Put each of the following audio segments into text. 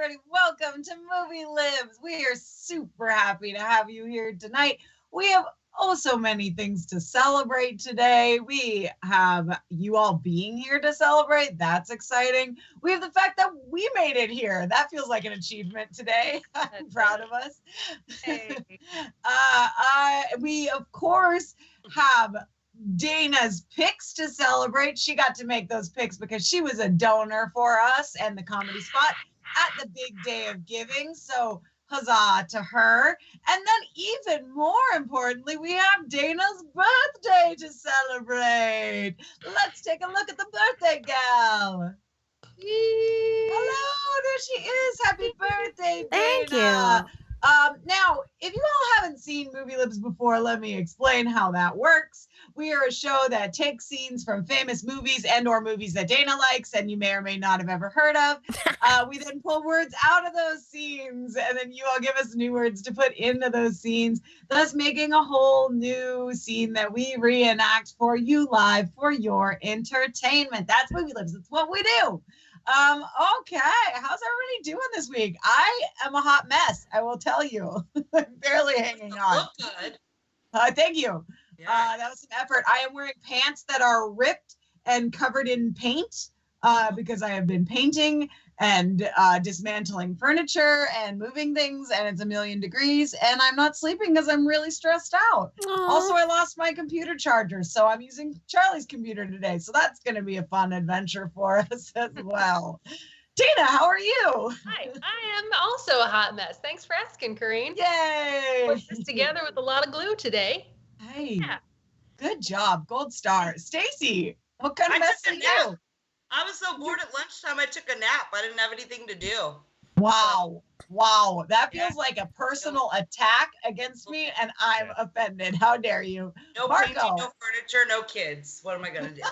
everybody. Welcome to Movie Libs. We are super happy to have you here tonight. We have so many things to celebrate today. We have you all being here to celebrate. That's exciting. We have the fact that we made it here. That feels like an achievement today. I'm proud of us. Hey. We, of course, have Dayna's picks to celebrate. She got to make those picks because she was a donor for us and the Comedy Spot at the big day of giving. So huzzah to her. And then even more importantly, we have Dayna's birthday to celebrate. Let's take a look at the birthday gal. Hello, there she is. Happy birthday, Dayna. Thank you. Now, if you all haven't seen Movie Libs before, let me explain how that works. We are a show that takes scenes from famous movies and or movies that Dayna likes and you may or may not have ever heard of. We then pull words out of those scenes and then you all give us new words to put into those scenes, thus making a whole new scene that we reenact for you live for your entertainment. That's Movie Libs. That's what we do. Okay. How's everybody doing this week? I am a hot mess. I will tell you. I'm barely hanging on. Look good. Thank you. Yeah. That was some effort. I am wearing pants that are ripped and covered in paint because I have been painting and dismantling furniture and moving things, and it's 1,000,000 degrees, and I'm not sleeping because I'm really stressed out. Aww. Also, I lost my computer charger, so I'm using Charlie's computer today, so that's going to be a fun adventure for us as well. Dayna, how are you? Hi, I am also a hot mess. Thanks for asking, Coreen. Yay! Put this together with a lot of glue today. Hey, Yeah. good job. Gold star. Stacey, what kind of I mess took are a nap. you? I was so bored at lunchtime, I took a nap. I didn't have anything to do. Wow. That Yeah. feels like a personal attack against me, and I'm offended. How dare you? No Marco. painting, no furniture, no kids. What am I going to do?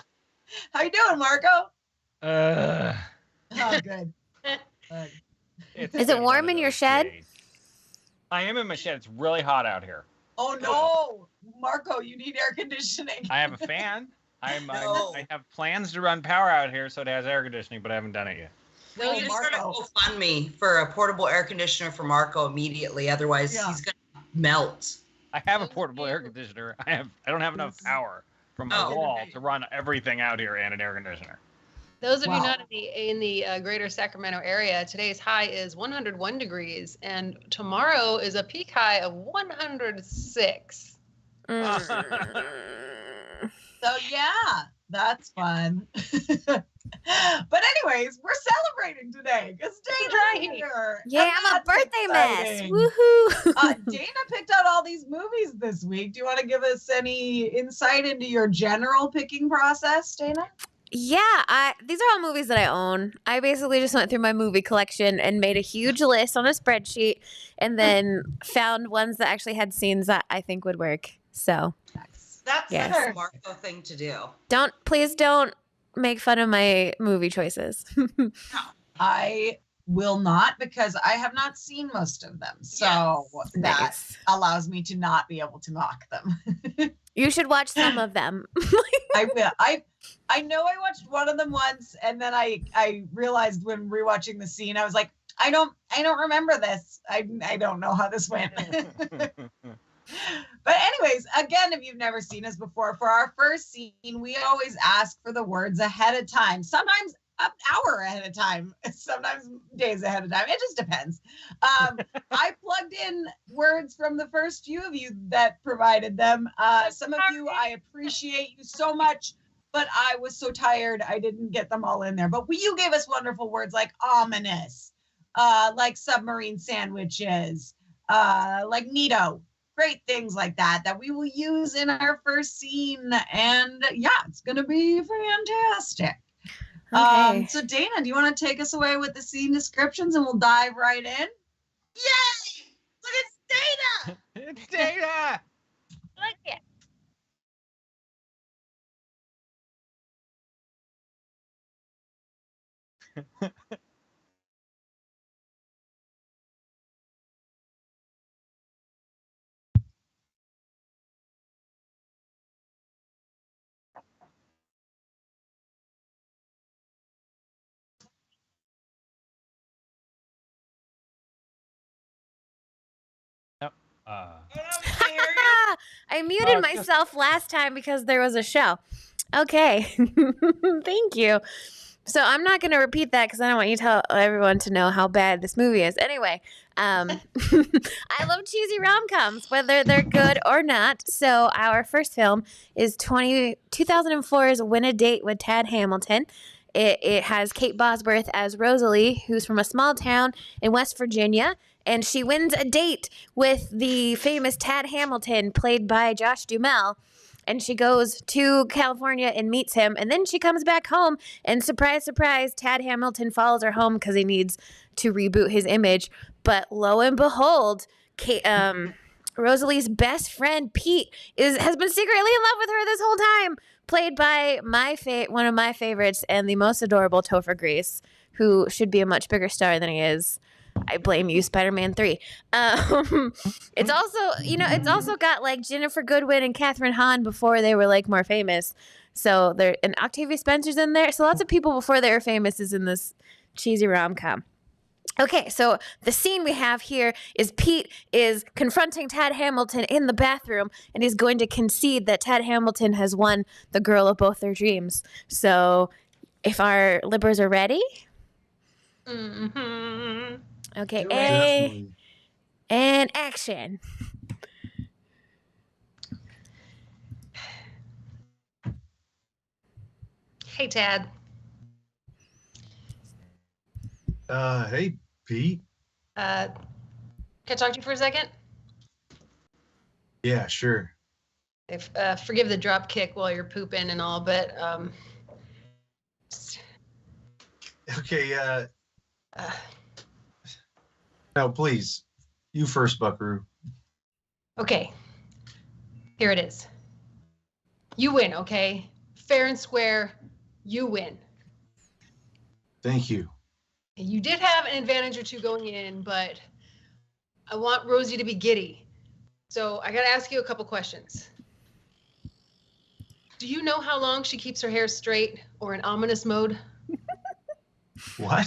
How you doing, Marco? Uh, Oh, good. it's Is been it one warm of in your those shed? days. I am in my shed. It's really hot out here. Oh, no. Marco, you need air conditioning. I have a fan. No. I have plans to run power out here so it has air conditioning, but I haven't done it yet. We Oh, need to start a Marco. GoFundMe for a portable air conditioner for Marco immediately. Otherwise, Yeah. he's going to melt. I have a portable air conditioner. I don't have enough power from my Oh. wall to run everything out here and an air conditioner. Those of Wow. you not in the greater Sacramento area, today's high is 101 degrees, and tomorrow is a peak high of 106. So, yeah, that's fun. But anyways, we're celebrating today because Dayna's Right. here. Yeah, and I'm a that's birthday mess. exciting. Woohoo! Dayna picked out all these movies this week. Do you want to give us any insight into your general picking process, Dayna? Yeah, these are all movies that I own. I basically just went through my movie collection and made a huge list on a spreadsheet and then found ones that actually had scenes that I think would work. So That's Yes. such a Marco thing to do. please don't make fun of my movie choices. I will not because I have not seen most of them. So that Nice. allows me to not be able to mock them. You should watch some of them. I will. I know I watched one of them once and then I realized when rewatching the scene, I was like, I don't remember this. I don't know how this went. But anyways, again, if you've never seen us before, for our first scene, we always ask for the words ahead of time. Sometimes an hour ahead of time, sometimes days ahead of time. It just depends. I plugged in words from the first few of you that provided them. Some of you, I appreciate you so much, but I was so tired, I didn't get them all in there. But you gave us wonderful words like ominous, like submarine sandwiches, like neato. Great things like that we will use in our first scene. And yeah, it's going to be fantastic. Okay. So Dayna, do you want to take us away with the scene descriptions and we'll dive right in? Yay! Look at Dayna! It's Dayna! Look at I muted myself last time because there was a show. Okay. Thank you. So I'm not going to repeat that because I don't want you to tell everyone to know how bad this movie is. Anyway, I love cheesy rom-coms, whether they're good or not. So our first film is 2004's Win a Date with Tad Hamilton. It has Kate Bosworth as Rosalie, who's from a small town in West Virginia, and she wins a date with the famous Tad Hamilton, played by Josh Duhamel. And she goes to California and meets him. And then she comes back home. And surprise, surprise, Tad Hamilton follows her home because he needs to reboot his image. But lo and behold, Rosalie's best friend, Pete, has been secretly in love with her this whole time. Played by one of my favorites and the most adorable Topher Grace, who should be a much bigger star than he is. I blame you, Spider-Man 3. It's also got like Jennifer Goodwin and Kathryn Hahn before they were like more famous. So and Octavia Spencer's in there. So lots of people before they were famous is in this cheesy rom-com. Okay, so the scene we have here is Pete is confronting Tad Hamilton in the bathroom, and he's going to concede that Tad Hamilton has won the girl of both their dreams. So if our libbers are ready. Mm-hmm. Okay, and action. Hey, Tad. Hey, Pete. Can I talk to you for a second? Yeah, sure. If, forgive the drop kick while you're pooping and all, but Okay, no, please. You first, Buckaroo. okay. Here it is. You win, okay? Fair and square, you win. Thank you. You did have an advantage or two going in, but I want Rosie to be giddy. So I gotta ask you a couple questions. Do you know how long she keeps her hair straight or in ominous mode? What?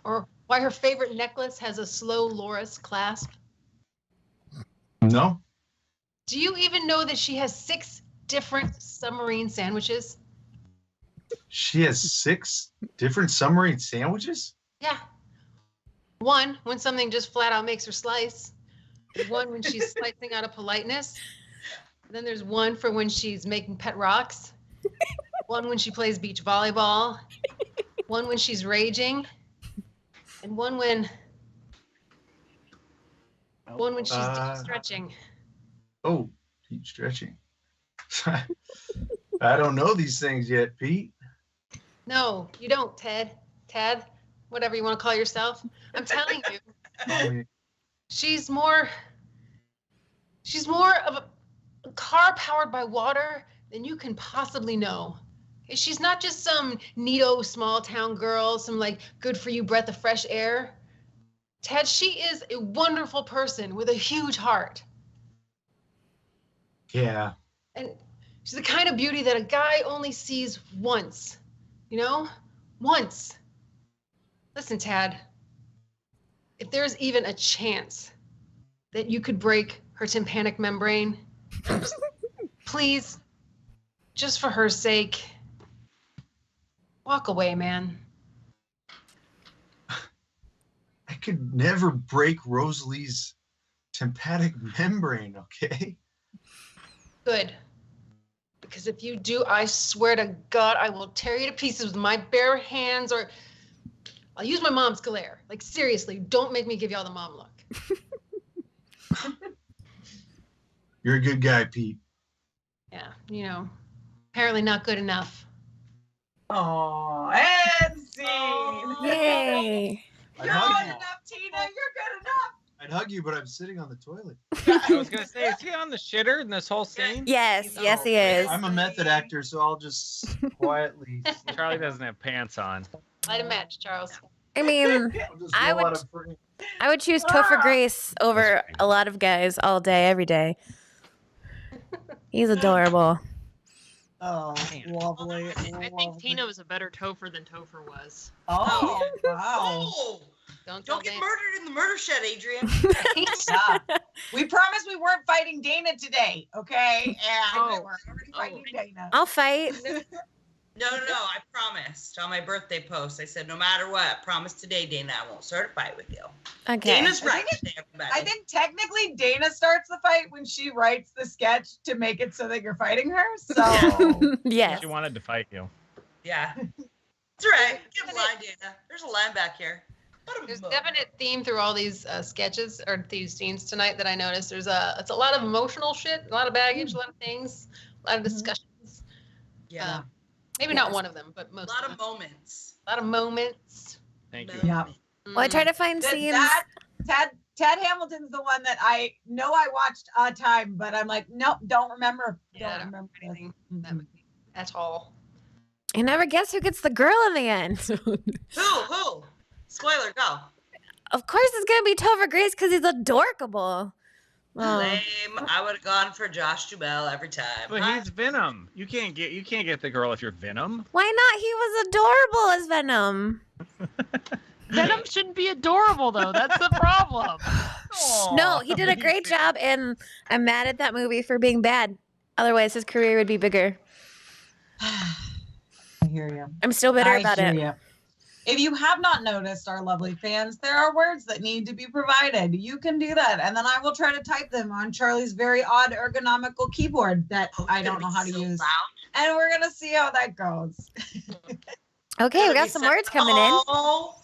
Or why her favorite necklace has a slow loris clasp? No? Do you even know that she has 6 different submarine sandwiches? She has 6 different submarine sandwiches? Yeah. One, when something just flat out makes her slice. There's one when she's slicing out of politeness. Then there's one for when she's making pet rocks. One when she plays beach volleyball. One when she's raging. And one when she's deep stretching. Oh, deep stretching. I don't know these things yet, Pete. No, you don't, Ted. Tad, whatever you want to call yourself. I'm telling you, she's more of a car powered by water than you can possibly know. She's not just some neato small town girl, some like good for you breath of fresh air. Ted, she is a wonderful person with a huge heart. Yeah. And she's the kind of beauty that a guy only sees once, you know? Once. Listen, Tad, if there's even a chance that you could break her tympanic membrane, please, just for her sake, walk away, man. I could never break Rosalie's tympanic membrane, okay? Good. Because if you do, I swear to God, I will tear you to pieces with my bare hands, or I'll use my mom's glare. Like, seriously, don't make me give y'all the mom look. You're a good guy, Pete. Yeah, you know, apparently not good enough. Oh, and scene. Yay. You're good enough, Tina. You're good enough. I'd hug you, but I'm sitting on the toilet. I was gonna say, is he on the shitter in this whole scene? Yes, yes, he is. I'm a method actor, so I'll just quietly. Charlie doesn't have pants on. Light a match, Charles. I mean, I would choose Topher Grace over a lot of guys all day, every day. He's adorable. Oh, lovely. I think Tina was a better Topher than Topher was. Oh, wow. Oh, Don't don't get Dayna. murdered in the murder shed, Adrian. Yeah. We promised we weren't fighting Dayna today, okay? And Oh. we're already fighting Dayna. I'll fight. No, I promised on my birthday post. I said, no matter what, I promise today, Dayna, I won't start a fight with you. Okay. Dana's I right think today, everybody. I think technically Dayna starts the fight when she writes the sketch to make it so that you're fighting her. So Yes. She wanted to fight you. Yeah. That's right. Get a line, Dayna. There's a line back here. There's a definite theme through all these sketches or these scenes tonight that I noticed. It's a lot of emotional shit, a lot of baggage, a lot of things, a lot of discussions. Yeah. Maybe not one of them, but A most. lot of of them. moments. A lot of moments. Thank you. Yeah. Well, I try to find scenes. Ted Hamilton's the one that I know I watched a time, but I'm like, nope, don't remember. Yeah, I Don't don't remember anything this. that movie at all. You never guess who gets the girl in the end. Who? Spoiler, go. Of course, it's gonna be Topher Grace because he's adorable. Oh. Lame. I would have gone for Josh Duhamel every time. But he's Venom. You can't get the girl if you're Venom. Why not? He was adorable as Venom. Venom shouldn't be adorable though. That's the problem. No, he did a great job, and I'm mad at that movie for being bad. Otherwise, his career would be bigger. I hear you. I'm still bitter I about hear it. you. If you have not noticed, our lovely fans, there are words that need to be provided. You can do that, and then I will try to type them on Charlie's very odd ergonomical keyboard that I don't know how to use. And we're gonna see how that goes. Okay, we got some words coming in. Oh,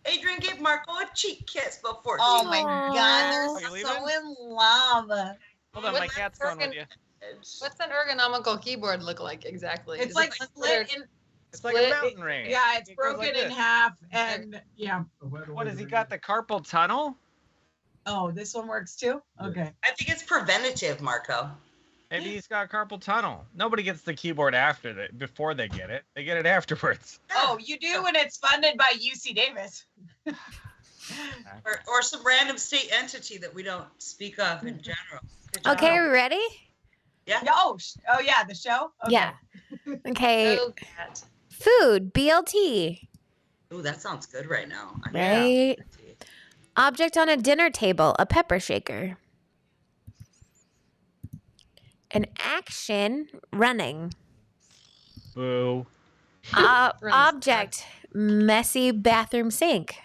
Adrian gave Marco a cheek kiss before. Oh he my Aw. God, Are they're you so leaving? in love. Hold on, my What's cat's that going with you. What's an ergonomical keyboard look like exactly? It's Is like it split in. It's like a Split- mountain range. Yeah, it's It goes broken like in this. half, and yeah. What has he got? The carpal tunnel? Oh, this one works too. Okay. I think it's preventative, Marco. Maybe he's got carpal tunnel. Nobody gets the keyboard before they get it. They get it afterwards. Oh, you do when it's funded by UC Davis. Or some random state entity that we don't speak of in general. Good job. Okay, are we ready? Yeah. Oh yeah, the show. Okay. Yeah. Okay. Oh, cat. Food, BLT. Ooh, that sounds good right now. Right. Object on a dinner table, a pepper shaker. An action, running. Boo. Runs Object, messy bathroom sink.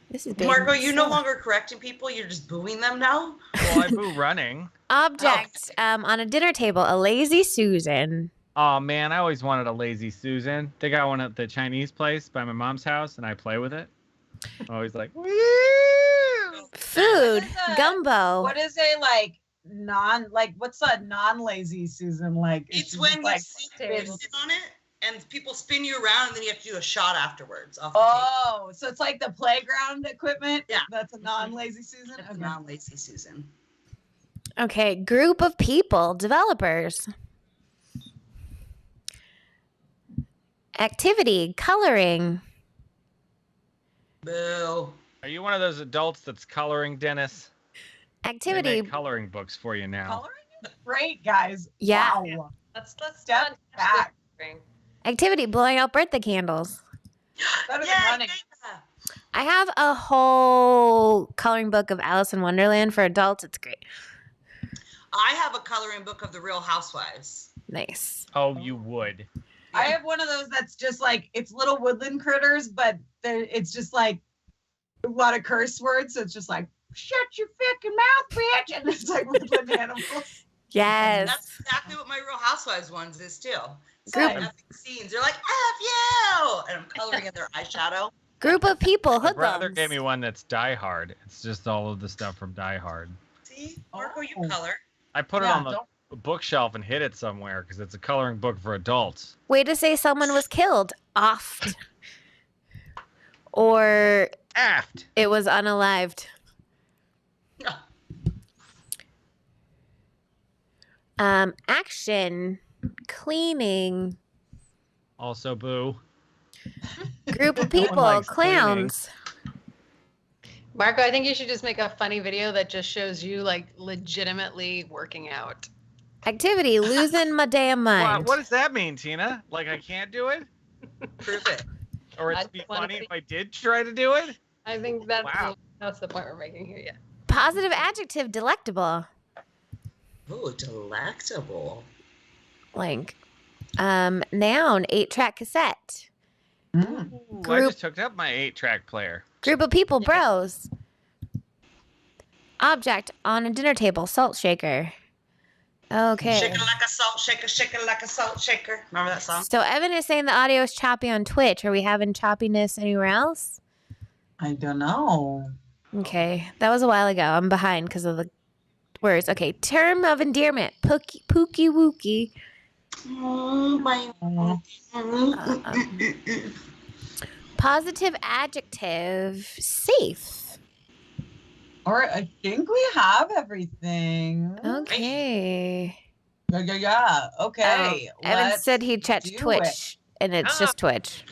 This is big. Marco, you're no longer correcting people. You're just booing them now. Well, I boo running. Object on a dinner table, a lazy Susan. Oh man, I always wanted a lazy Susan. They got one at the Chinese place by my mom's house, and I play with it. I'm always like, woo! Food, What is a- gumbo. What is a what's a non-lazy Susan like? Is It's she when just, you like, sit table- on it and people spin you around, and then you have to do a shot afterwards. Off the Oh, so it's like the playground equipment. Yeah. That's a non-lazy Susan. table. Okay. Non-lazy Susan. Okay, group of people, developers. Activity, coloring. Boo. Are you one of those adults that's coloring, Dennis? They Activity, make coloring books for you now. Coloring is great, guys. Yeah. Wow. Let's Step not touch back. the ring. activity, blowing out birthday candles. Better than Yeah, running. I have a whole coloring book of Alice in Wonderland for adults. It's great. I have a coloring book of the Real Housewives. Nice. Oh, you would. I have one of those that's just like it's little woodland critters, but it's just like a lot of curse words. So it's just like shut your fucking mouth, bitch, and it's like woodland animals. Yes. That's exactly what my Real Housewives ones is too. So Group- nothing scenes. They're like F you, and I'm coloring in their eyeshadow. Group of people, My brother hoodlums. gave me one that's Die Hard. It's just all of the stuff from Die Hard. See, Marco, you Oh. color. I put it Yeah, on the bookshelf and hid it somewhere because it's a coloring book for adults. Way to say someone was killed. Offed. Or Aft. it was unalived. Action, cleaning, Also, boo. group of No one people, likes clowns. Marco, I think you should just make a funny video that just shows you like legitimately working out. Activity, losing my damn mind. What does that mean, Tina? Like I can't do it? Prove it. Or I it'd be just wanna funny see- if I did try to do it? I think that's Wow. that's the point we're making here. Yeah. Positive adjective, delectable. Oh, delectable. Like, noun, 8-track cassette. Mm. Ooh, I Group- just hooked up my 8-track player. Group of people, bros. Object on a dinner table, salt shaker. Okay. Shaker like a salt shaker, shaker like a salt shaker. Remember that song? So Evan is saying the audio is choppy on Twitch. Are we having choppiness anywhere else? I don't know. Okay, that was a while ago. I'm behind because of the words. Okay, term of endearment, pookie wookie. Positive adjective, safe. All right, I think we have everything. Okay. Yeah. Okay. Evan let's said he checked do Twitch, and it's just Twitch.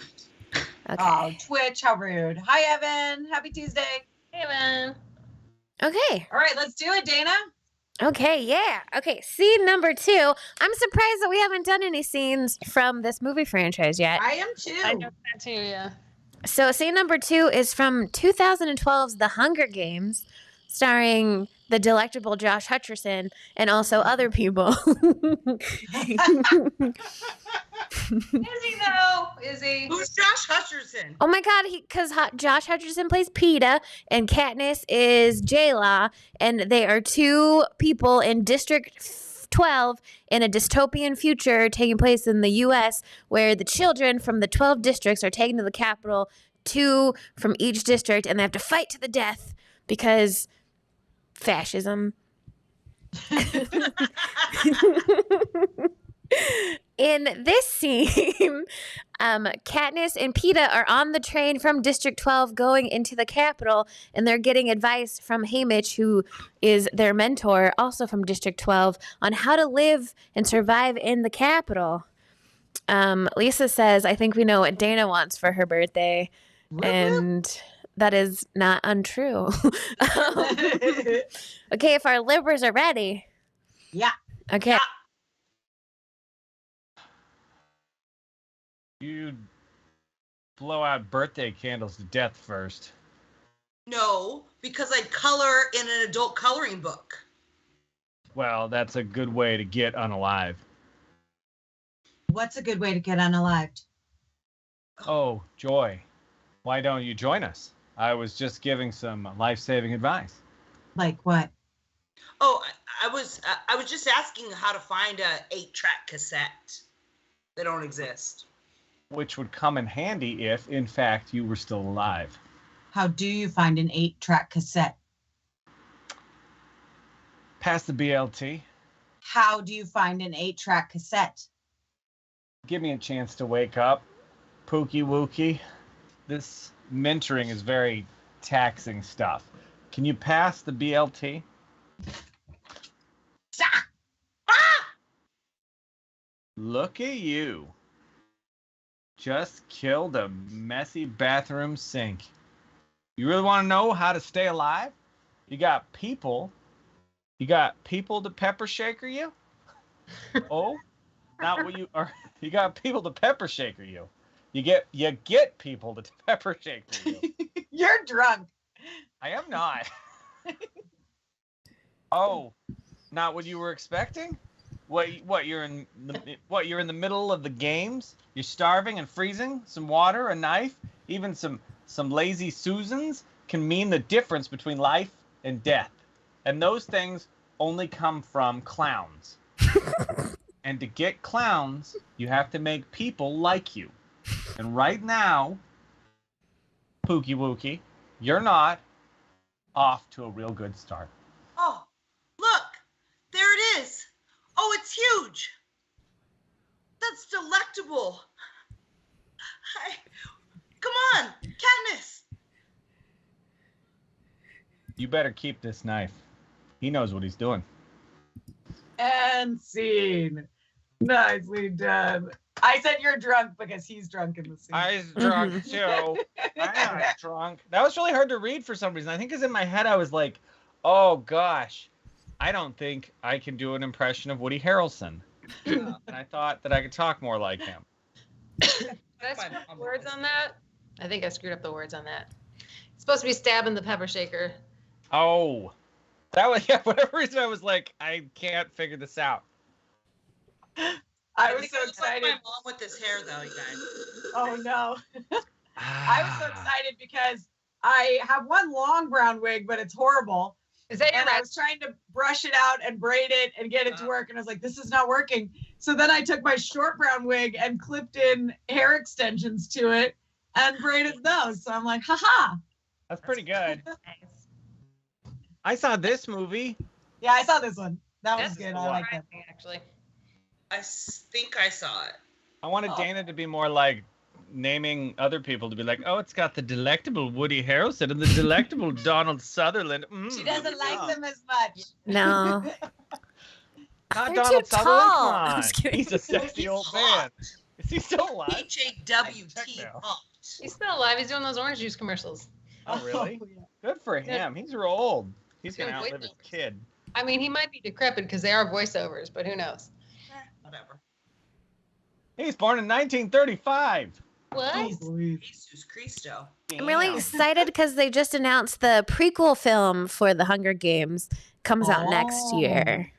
Okay. Oh, Twitch, how rude. Hi, Evan. Happy Tuesday. Hey, man. Okay. All right, let's do it, Dayna. Okay, yeah. Okay, scene number 2. I'm surprised that we haven't done any scenes from this movie franchise yet. I am too. I know that too, yeah. So scene number 2 is from 2012's The Hunger Games, starring the delectable Josh Hutcherson and also other people. Is he though? Is he? Who's Josh Hutcherson? Oh my God, because Josh Hutcherson plays PETA and Katniss is J-Law, and they are 2 people in District 12 in a dystopian future taking place in the U.S. where the children from the 12 districts are taken to the Capitol, 2 from each district, and they have to fight to the death because fascism. In this scene, Katniss and PETA are on the train from District 12 going into the Capitol, and they're getting advice from Haymitch, who is their mentor, also from District 12, on how to live and survive in the Capitol. Lisa says, I think we know what Dayna wants for her birthday, and that is not untrue. Okay, if our Libras are ready. Yeah. Okay. You blow out birthday candles to death first. No, because I color in an adult coloring book. Well, that's a good way to get unalive. What's a good way to get unalived? Oh, Joy. Why don't you join us? I was just giving some life-saving advice. Like what? Oh, I was just asking how to find a 8-track cassette. They don't exist. Which would come in handy if, in fact, you were still alive. How do you find an 8-track cassette? Pass the BLT. How do you find an 8-track cassette? Give me a chance to wake up. Pookie wookie. This mentoring is very taxing stuff. Can you pass the BLT? Look at you. Just killed a messy bathroom sink. You really want to know how to stay alive? You got people to pepper shaker you? Oh, not what you are. You got people to pepper shaker you. You get people to pepper shaker you. You're drunk. I am not. Oh, not what you were expecting? What you're in the middle of the games? You're starving and freezing? Some water, a knife, even some lazy Susans can mean the difference between life and death. And those things only come from clowns. And to get clowns, you have to make people like you. And right now, Pookie Wookie, you're not off to a real good start. Oh, look, there it is. Oh, it's huge. That's delectable. Come on, Katniss. You better keep this knife. He knows what he's doing. And scene. Nicely done. I said you're drunk because he's drunk in the scene. I was drunk too. I'm not drunk. That was really hard to read for some reason. I think because in my head I was like, oh gosh, I don't think I can do an impression of Woody Harrelson. And I thought that I could talk more like him. Did I screw up the words on that? I think I screwed up the words on that. It's supposed to be stabbing the pepper shaker. Oh, That was for whatever reason I was like, I can't figure this out. I was think so I look like excited. my mom with this hair, though, you guys. Oh no. I was so excited because I have one long brown wig, but it's horrible. Is that your And I was trying to brush it out and braid it and get it to work. And I was like, this is not working. So then I took my short brown wig and clipped in hair extensions to it and braided those. So I'm like, haha. That's pretty good. I saw this movie. Yeah, I saw this one. That was That's good. I like that. actually. I think I saw it. I wanted Dayna to be more like naming other people, to be like, oh, it's got the delectable Woody Harrelson and the delectable Donald Sutherland. She doesn't like them as much. No. Not They're Donald too Sutherland. tall. Come I'm on. just kidding. He's a sexy old man. Is he still alive? H-A-W-T. He's still alive. He's doing those orange juice commercials. Oh, really? Oh, yeah. Good for him. He's real old. He's Doing gonna outlive his voiceovers. kid. I mean, he might be decrepit because they are voiceovers, but who knows? Whatever. He's born in 1935. What? Jesus Cristo. I'm really excited because they just announced the prequel film for the Hunger Games comes out next year.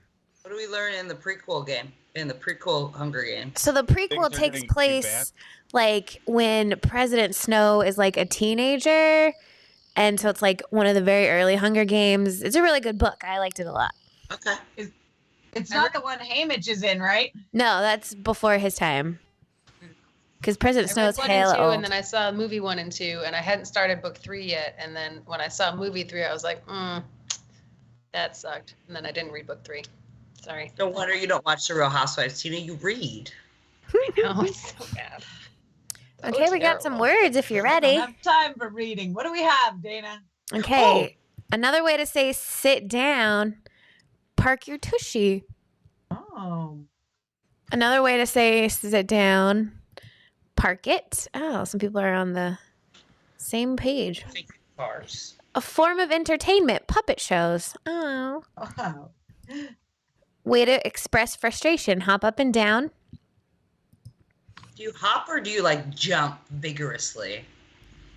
What do we learn in the prequel game? In the prequel Hunger Games? So the prequel Things are takes getting too place like when President Snow is like a teenager. And so it's like one of the very early Hunger Games. It's a really good book. I liked it a lot. Okay. It's not the one Haymitch is in, right? No, that's before his time. Because President I Snow's read 1 and hella 2, old. and then I saw movie 1 and 2, and I hadn't started book 3 yet. And then when I saw movie 3, I was like, that sucked. And then I didn't read book 3. Sorry. No wonder you don't watch The Real Housewives, Tina. You read. No, it's so bad. Okay, we got some terrible. words if you're I ready. don't have time for reading. What do we have, Dayna? Okay. Another way to say sit down, park your tushy. Oh. Another way to say sit down, park it. Oh, some people are on the same page. Think cars. A form of entertainment, puppet shows. Oh. Wow. Way to express frustration, hop up and down. Do you hop or do you like jump vigorously? I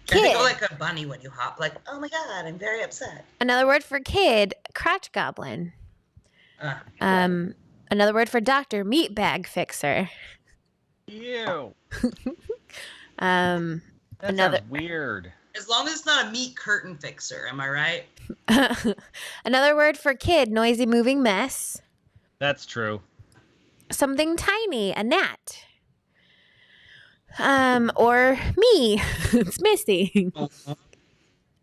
Kid. think like a bunny when you hop. Like, oh my god, I'm very upset. Another word for kid, crotch goblin. Another word for doctor, meat bag fixer. Ew. Um, That Another- sounds weird. As long as it's not a meat curtain fixer, am I right? another word for kid, noisy moving mess. That's true. Something tiny, a gnat. Or me, it's Missy.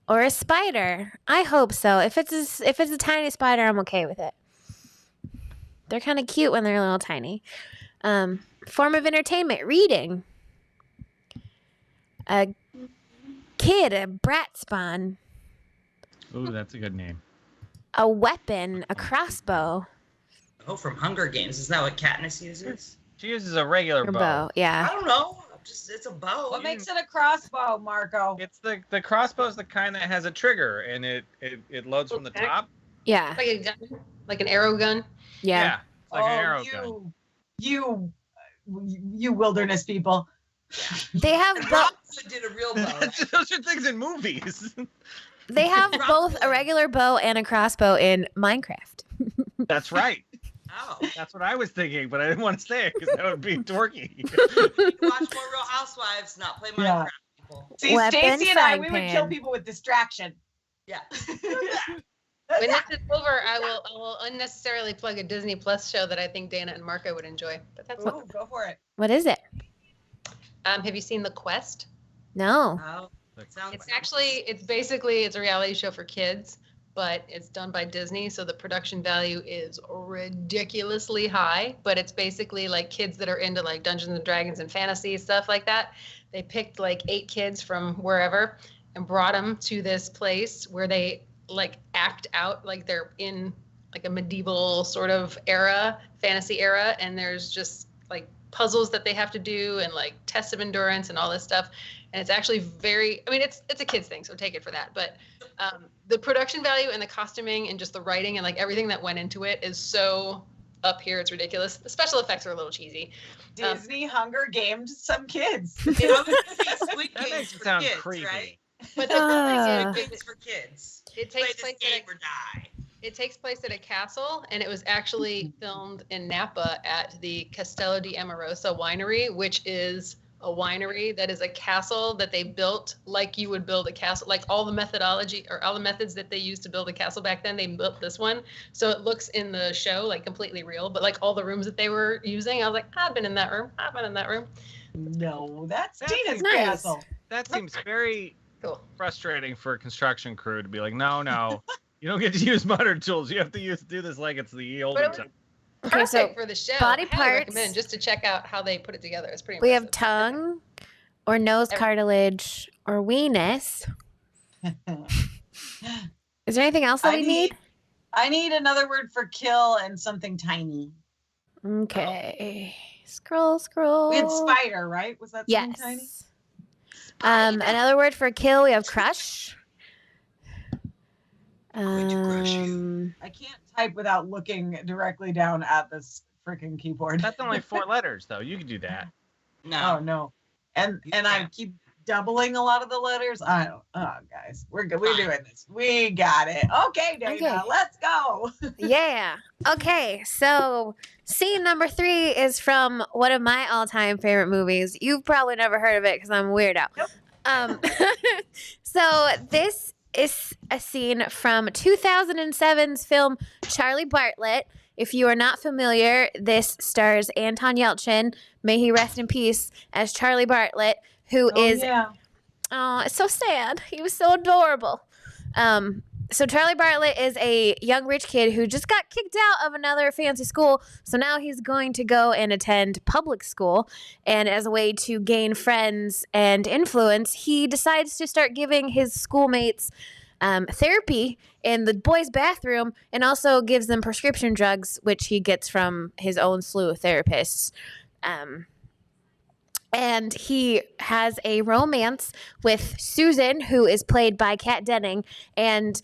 Or a spider. I hope so. If it's a tiny spider, I'm okay with it. They're kind of cute when they're a little tiny. Form of entertainment, reading. A kid, a brat spawn. Ooh, that's a good name. A weapon, a crossbow. Oh, from Hunger Games. Isn't that what Katniss uses? She uses a regular Or bow. bow, I yeah. don't know. It's a bow. What makes it a crossbow, Marco? It's the crossbow's the kind that has a trigger and it loads from the Okay. top. Yeah, Like a gun, like an arrow gun. yeah. It's like an arrow gun. You wilderness people. They have And both. Rob did a real bow. Those are things in movies. They have both a regular bow and a crossbow in Minecraft. That's right. Oh. That's what I was thinking, but I didn't want to say it because that would be dorky. You watch more Real Housewives, not play Minecraft, Yeah. people. See, Weapon, Stacey and I, frying we would kill pan. people with distraction. Yeah. When this is over, I will unnecessarily plug a Disney Plus show that I think Dayna and Marco would enjoy. But that's Ooh, go for it. What is it? have you seen The Quest? No. Oh, sounds It's like- actually it's a reality show for kids, but it's done by Disney, so the production value is ridiculously high. But it's basically like kids that are into like Dungeons and Dragons and fantasy stuff like that. They picked like 8 kids from wherever and brought them to this place where they like act out like they're in like a medieval sort of era, fantasy era, and there's just like puzzles that they have to do and like tests of endurance and all this stuff. And it's actually it's a kid's thing, so take it for that. But the production value and the costuming and just the writing and like everything that went into it is so up here, it's ridiculous. The special effects are a little cheesy. Disney Hunger Games some kids. I was gonna say Squid That Games makes it for sound kids, creepy. right? But the Ah. thing Squid is, Games for kids. it Play takes this place game or die. It takes place at a castle, and it was actually filmed in Napa at the Castello di Amorosa winery, which is a winery that is a castle that they built like you would build a castle, like all the methodology or all the methods that they used to build a castle back then, they built this one. So it looks in the show like completely real, but like all the rooms that they were using, I was like, I've been in that room. I've been in that room. No, that's That Dayna's seems nice. castle. That seems very Cool. frustrating for a construction crew to be like, no, you don't get to use modern tools. You have to do this like it's the olden But it time. Okay, Perfect so for the show. body I highly parts. recommend just to check out how they put it together. It's pretty we impressive. have tongue or nose cartilage or weenus. Is there anything else that we need? I need another word for kill and something tiny. Okay. Scroll. We had spider, right? Was that something tiny? Yes. Another word for kill, we have crush. Going to crush you. I can't type without looking directly down at this freaking keyboard. That's only 4 letters, though. You can do that. No. Oh no. And I keep doubling a lot of the letters. I don't. Oh, guys, we're good. We're doing this. We got it. Okay, Dayna, Okay. let's go. Yeah. Okay. So scene number 3 is from one of my all-time favorite movies. You've probably never heard of it because I'm a weirdo. Nope. So this is a scene from 2007's film Charlie Bartlett. If you are not familiar, this stars Anton Yelchin, may he rest in peace, as Charlie Bartlett, who is Yeah. oh, it's so sad. He was so adorable. So Charlie Bartlett is a young rich kid who just got kicked out of another fancy school. So now he's going to go and attend public school. And as a way to gain friends and influence, he decides to start giving his schoolmates therapy in the boys' bathroom, and also gives them prescription drugs, which he gets from his own slew of therapists. And he has a romance with Susan, who is played by Kat Denning, and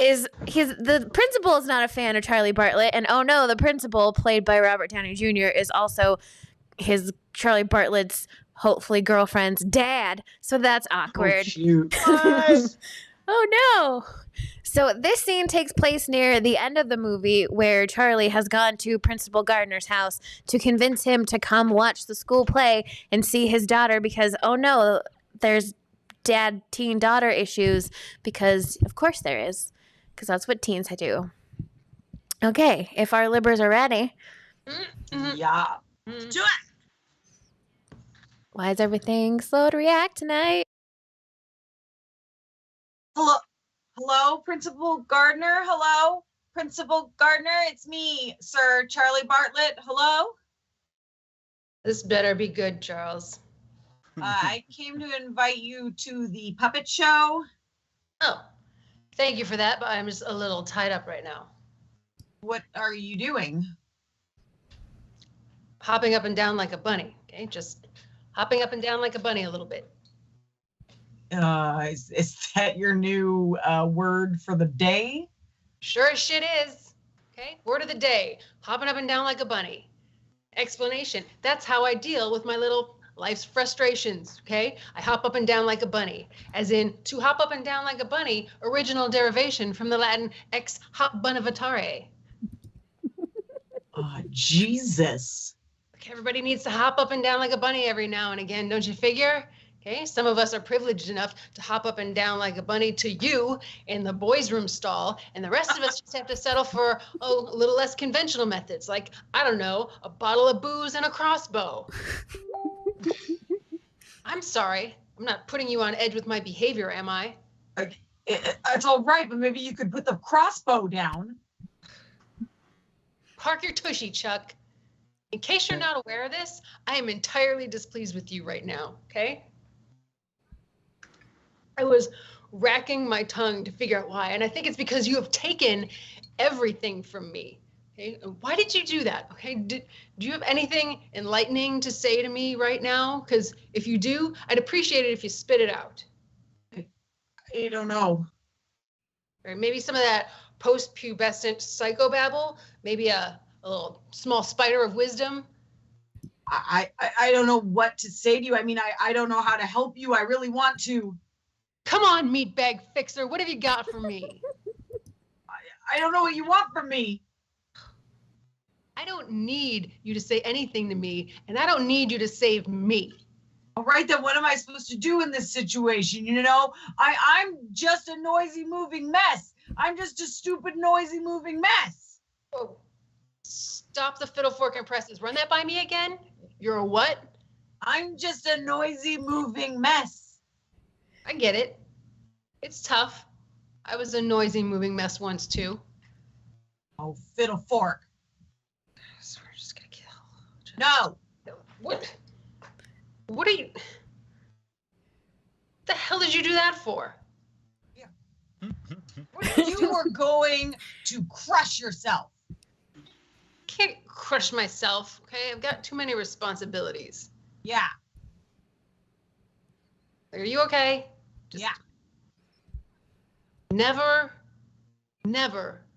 the principal is not a fan of Charlie Bartlett, and oh no, the principal, played by Robert Downey Jr., is also Charlie Bartlett's hopefully girlfriend's dad. So that's awkward. Oh, shoot. Oh no. So this scene takes place near the end of the movie, where Charlie has gone to Principal Gardner's house to convince him to come watch the school play and see his daughter, because oh no, there's dad teen daughter issues, because of course there is, because that's what teens do. Okay, if our libbers are ready. Yeah. Do it. Why is everything slow to react tonight? Hello, Principal Gardner. Hello, Principal Gardner. It's me, Sir Charlie Bartlett. Hello. This better be good, Charles. I came to invite you to the puppet show. Oh, thank you for that, but I'm just a little tied up right now. What are you doing? Hopping up and down like a bunny, okay? Just hopping up and down like a bunny a little bit. Is that your new word for the day? Sure as shit is. Okay, word of the day, hopping up and down like a bunny. Explanation, that's how I deal with my little life's frustrations, okay? I hop up and down like a bunny, as in to hop up and down like a bunny, original derivation from the Latin ex hop bonavatare. Oh, Jesus. Okay, everybody needs to hop up and down like a bunny every now and again, don't you figure? Okay, some of us are privileged enough to hop up and down like a bunny to you in the boys' room stall, and the rest of us just have to settle for a little less conventional methods, like, I don't know, a bottle of booze and a crossbow. I'm sorry, I'm not putting you on edge with my behavior, am I? It's all right, but maybe you could put the crossbow down. Park your tushy, Chuck. In case you're not aware of this, I am entirely displeased with you right now, okay? I was racking my tongue to figure out why, and I think it's because you have taken everything from me. Okay, why did you do that? Okay, do you have anything enlightening to say to me right now? Because if you do, I'd appreciate it if you spit it out. I don't know. Or maybe some of that post-pubescent psychobabble, maybe a little small spider of wisdom. I don't know what to say to you. I mean, I don't know how to help you. I really want to. Come on, meatbag fixer. What have you got for me? I don't know what you want from me. I don't need you to say anything to me, and I don't need you to save me. All right, then what am I supposed to do in this situation? You know, I'm just a noisy moving mess. I'm just a stupid, noisy moving mess. Oh, stop the fiddle, fork, and presses. Run that by me again. You're a what? I'm just a noisy, moving mess. I get it. It's tough. I was a noisy, moving mess once, too. Oh, fiddle fork. So we're just gonna kill. No. What? What are you? The hell did you do that for? You were going to crush yourself. Can't crush myself, okay? I've got too many responsibilities. Yeah. Are you okay? Yeah. Never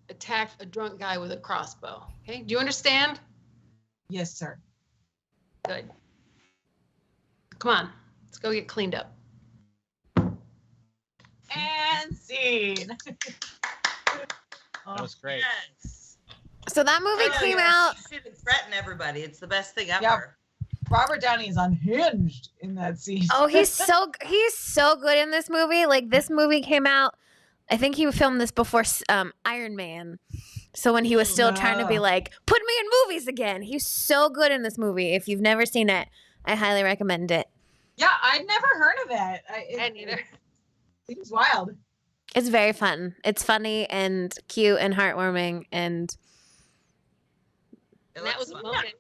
attack a drunk guy with a crossbow, okay? Do you understand? Yes, sir. Good. Come on, let's go get cleaned up. And scene. That was great. Yes. So that movie came out. You shouldn't threaten everybody. It's the best thing ever. Yeah. Robert Downey is unhinged in that scene. Oh, he's so good in this movie. Like, this movie came out, I think he filmed this before Iron Man. So when he was still trying to be like, put me in movies again. He's so good in this movie. If you've never seen it, I highly recommend it. Yeah, I'd never heard of it. I neither. It seems wild. It's very fun. It's funny and cute and heartwarming, and And that was a fun. moment.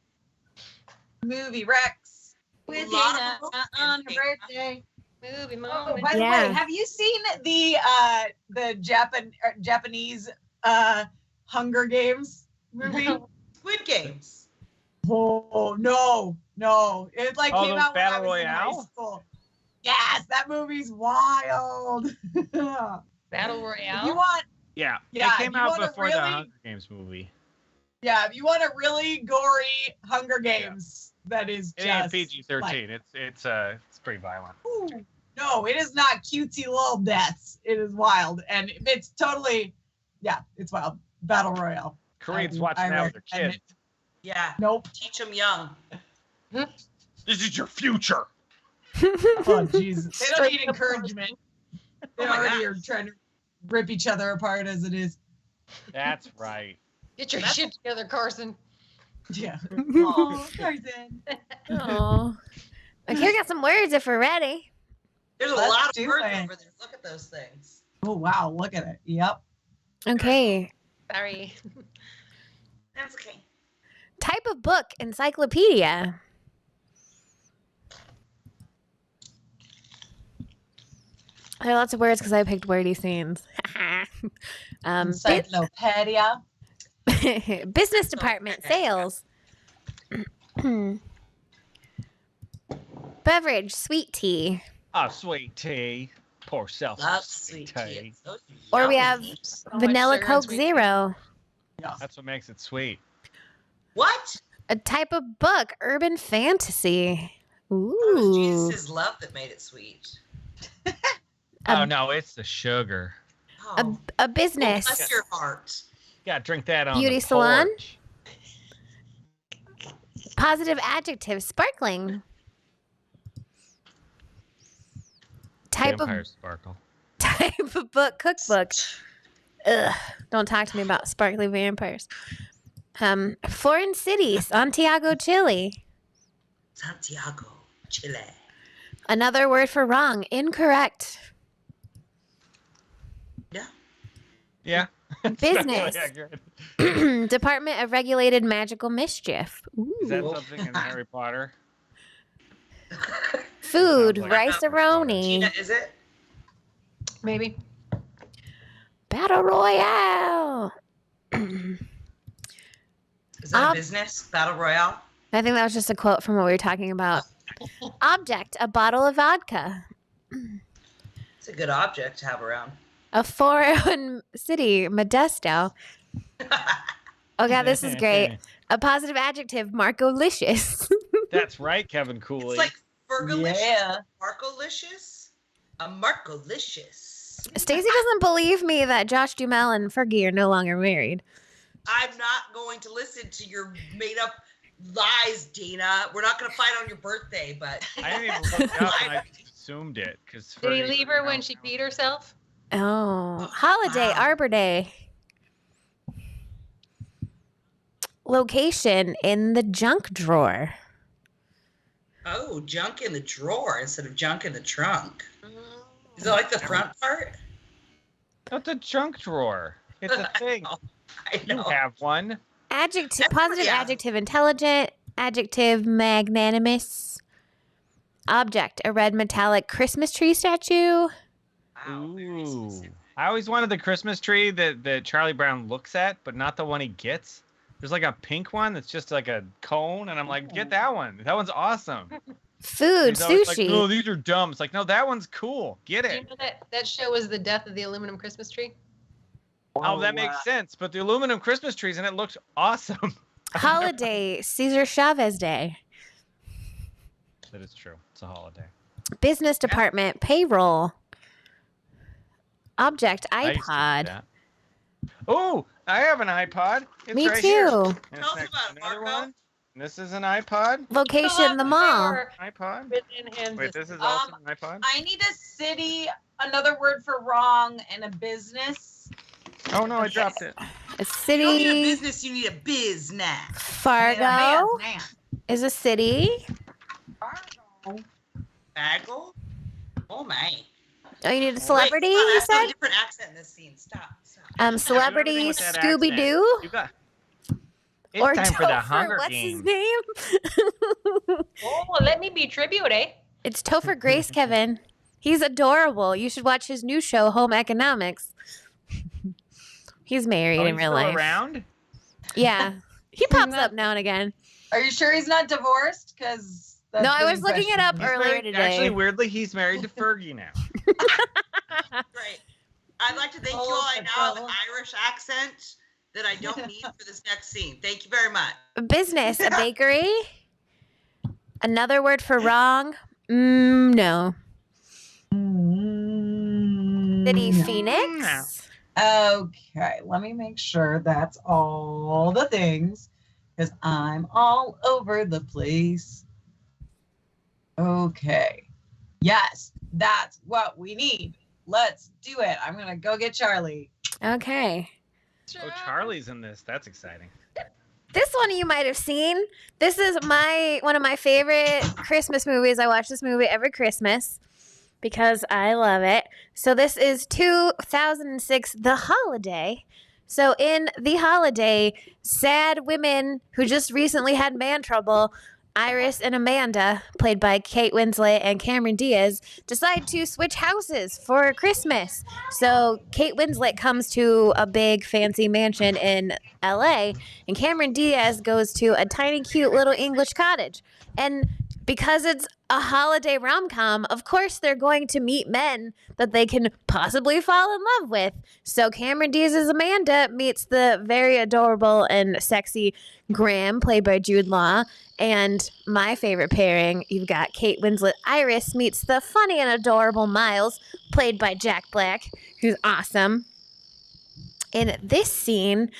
Movie Rex with A lot Dayna of them on her came birthday. Movie Oh, moment. by the Yeah. way, have you seen the Japanese Hunger Games movie? Squid Games. Oh no, it like Oh, came those out when I Battle was in high Royale? school. Yes, that movie's wild. If Battle Royale. you want, Yeah, Yeah, it came you out wanna before the really- Hunger Games movie. if you want a really gory Hunger Games, that is It just ain't PG-13. like- It's pretty violent. Ooh, no, it is not cutesy little deaths. It is wild, and it's totally, it's wild. Battle Royale. Koreans I watching that with their recommend kids. Yeah. Nope. Teach them young. This is your future. Oh Jesus, they don't Straight need up encouragement. They Oh my already gosh. are trying to rip each other apart as it is. That's right. Get your shit together, Carson. Yeah. Oh, Tarzan. oh, okay, we got some words if we're ready. There's a Let's lot of do words it. over there. Look at those things. Oh wow, look at it. Yep. Okay, Sorry. That's okay. type of book, encyclopedia. There are lots of words because I picked wordy scenes. Encyclopedia. Business department, sales. Beverage, sweet tea. Oh, sweet tea. Pour self Love some sweet tea. tea. It's so Or we yummy. have So much Vanilla sugar and Coke sweet Zero. That's what makes it sweet. What? A type of book, urban fantasy. It was Ooh. Jesus' love that made it sweet. Oh no, it's the sugar. Oh, A business. bless your heart. You gotta drink that on Beauty the salon? porch. Positive adjective, sparkling. Type Vampire sparkle. of book, cookbook. Ugh, don't talk to me about sparkly vampires. Foreign city, Santiago, Chile. Santiago, Chile. Another word for wrong, incorrect. Yeah. Yeah. Business. Yeah, good. Department of Regulated Magical Mischief. Is that Ooh. something in Harry Potter? Food, Sounds like rice-a-roni. Gina, is it? Maybe. Battle Royale. Is that a business? Battle Royale? I think that was just a quote from what we were talking about. Object, a bottle of vodka. It's a good object to have around. A foreign city, Modesto. Oh god, this is great. A positive adjective, Marcolicious. That's right, Kevin Cooley. It's like Fergalicious. Yeah. Marcolicious? A Marcolicious. Stacey doesn't believe me that Josh Duhamel and Fergie are no longer married. I'm not going to listen to your made up lies, Dayna. We're not going to fight on your birthday, but I didn't even look it up, and I just assumed it. Did he leave her when she peed herself? Oh, holiday, wow. Arbor Day. Location in the junk drawer. Oh, junk in the drawer instead of junk in the trunk. Is it like the front part? Not the junk drawer. It's a thing. I You know. have one. Adjective, That's positive pretty adjective, intelligent. Adjective, magnanimous. Object, a red metallic Christmas tree statue. Wow, very Ooh. specific. I always wanted the Christmas tree that Charlie Brown looks at, but not the one he gets. There's like a pink one that's just like a cone, and I'm like, get that one. That one's awesome. Food, He's always sushi. like, no, these are dumb. It's like, no, that one's cool. Get Do you it. know that show was the death of the aluminum Christmas tree? Oh, that makes sense. But the aluminum Christmas trees, and it looks awesome. Holiday, Cesar Chavez Day. That is true. It's a holiday. Business department, payroll. Object, I used to do iPod. that. Oh, I have an iPod. It's Me right too. here. And Tell it's us next about to it, another Marco. one. And this is an iPod. Location, the mall. iPod. Within Wait, this is also an iPod. I need a city, another word for wrong, and a business. Oh no, I dropped it. A You don't need a city. business, you need a business. Fargo is a city. Bagel? Oh my. Oh, you need a celebrity, Wait, hold on, you I saw a said? different accent in this scene. Stop. Celebrity, Everything with that Scooby accent. Doo. You got. It's time for the Hunger what's Games. his name? Oh, let me be tribute, eh? It's Topher Grace, Kevin. He's adorable. You should watch his new show, Home Economics. He's married Oh, in he's real still life. around? Yeah. He pops up now and again. Are you sure he's not divorced? Because No, I was looking it up He's earlier married- today. Actually, weirdly, he's married to Fergie now. Great. I'd like to thank you all. I now have an Irish accent that I don't need for this next scene. Thank you very much. Business, a bakery. Another word for wrong. No. City, Phoenix. Okay, let me make sure that's all the things because I'm all over the place. Okay. Yes, that's what we need. Let's do it. I'm going to go get Charlie. Okay. Oh, Charlie's in this. That's exciting. This one you might have seen. This is one of my favorite Christmas movies. I watch this movie every Christmas because I love it. So this is 2006, The Holiday. So in The Holiday, sad women who just recently had man trouble, Iris and Amanda, played by Kate Winslet and Cameron Diaz, decide to switch houses for Christmas. So Kate Winslet comes to a big fancy mansion in LA, and Cameron Diaz goes to a tiny, cute little English cottage. And because it's a holiday rom-com, of course they're going to meet men that they can possibly fall in love with. So Cameron Diaz's Amanda meets the very adorable and sexy Graham, played by Jude Law. And my favorite pairing, you've got Kate Winslet. Iris meets the funny and adorable Miles, played by Jack Black, who's awesome. In this scene,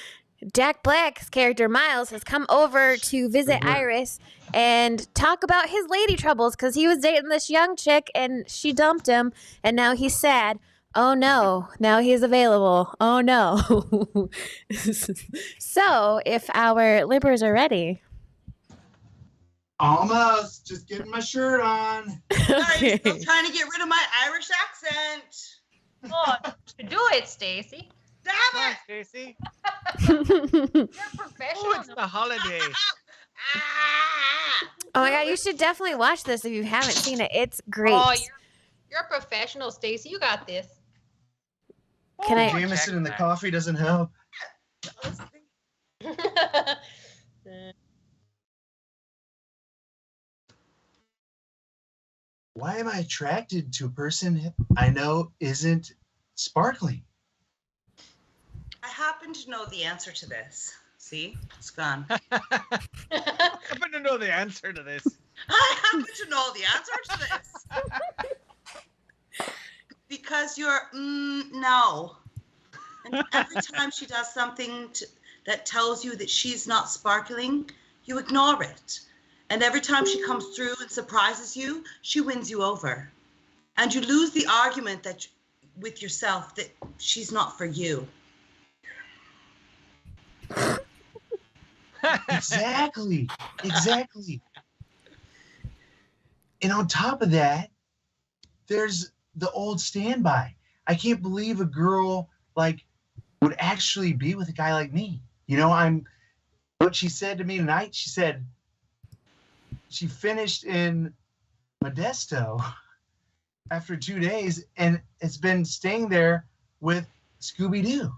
Jack Black's character Miles has come over to visit Iris and talk about his lady troubles because he was dating this young chick and she dumped him, and now he's sad. Oh no, now he's available. Oh no. So, if our lippers are ready. Almost. Just getting my shirt on. Sorry, still trying to get rid of my Irish accent. Oh, do it, Stacey. Damn Come on, it! Stacey. You're professional. Oh, it's the holiday. Ah! Oh my god, you should definitely watch this if you haven't seen it. It's great. Oh, you're a professional, Stacey. You got this. Can I? Jameson in the coffee doesn't help. Why am I attracted to a person I know isn't sparkling? I happen to know the answer to this. See? It's gone. I happen to know the answer to this. I happen to know the answer to this. because you're no. And every time she does something that tells you that she's not sparkling, you ignore it. And every time she comes through and surprises you, she wins you over. And you lose the argument that with yourself that she's not for you. Exactly. And on top of that, there's the old standby. I can't believe a girl like would actually be with a guy like me. You know, what she said to me tonight, she said she finished in Modesto after 2 days and has been staying there with Scooby-Doo,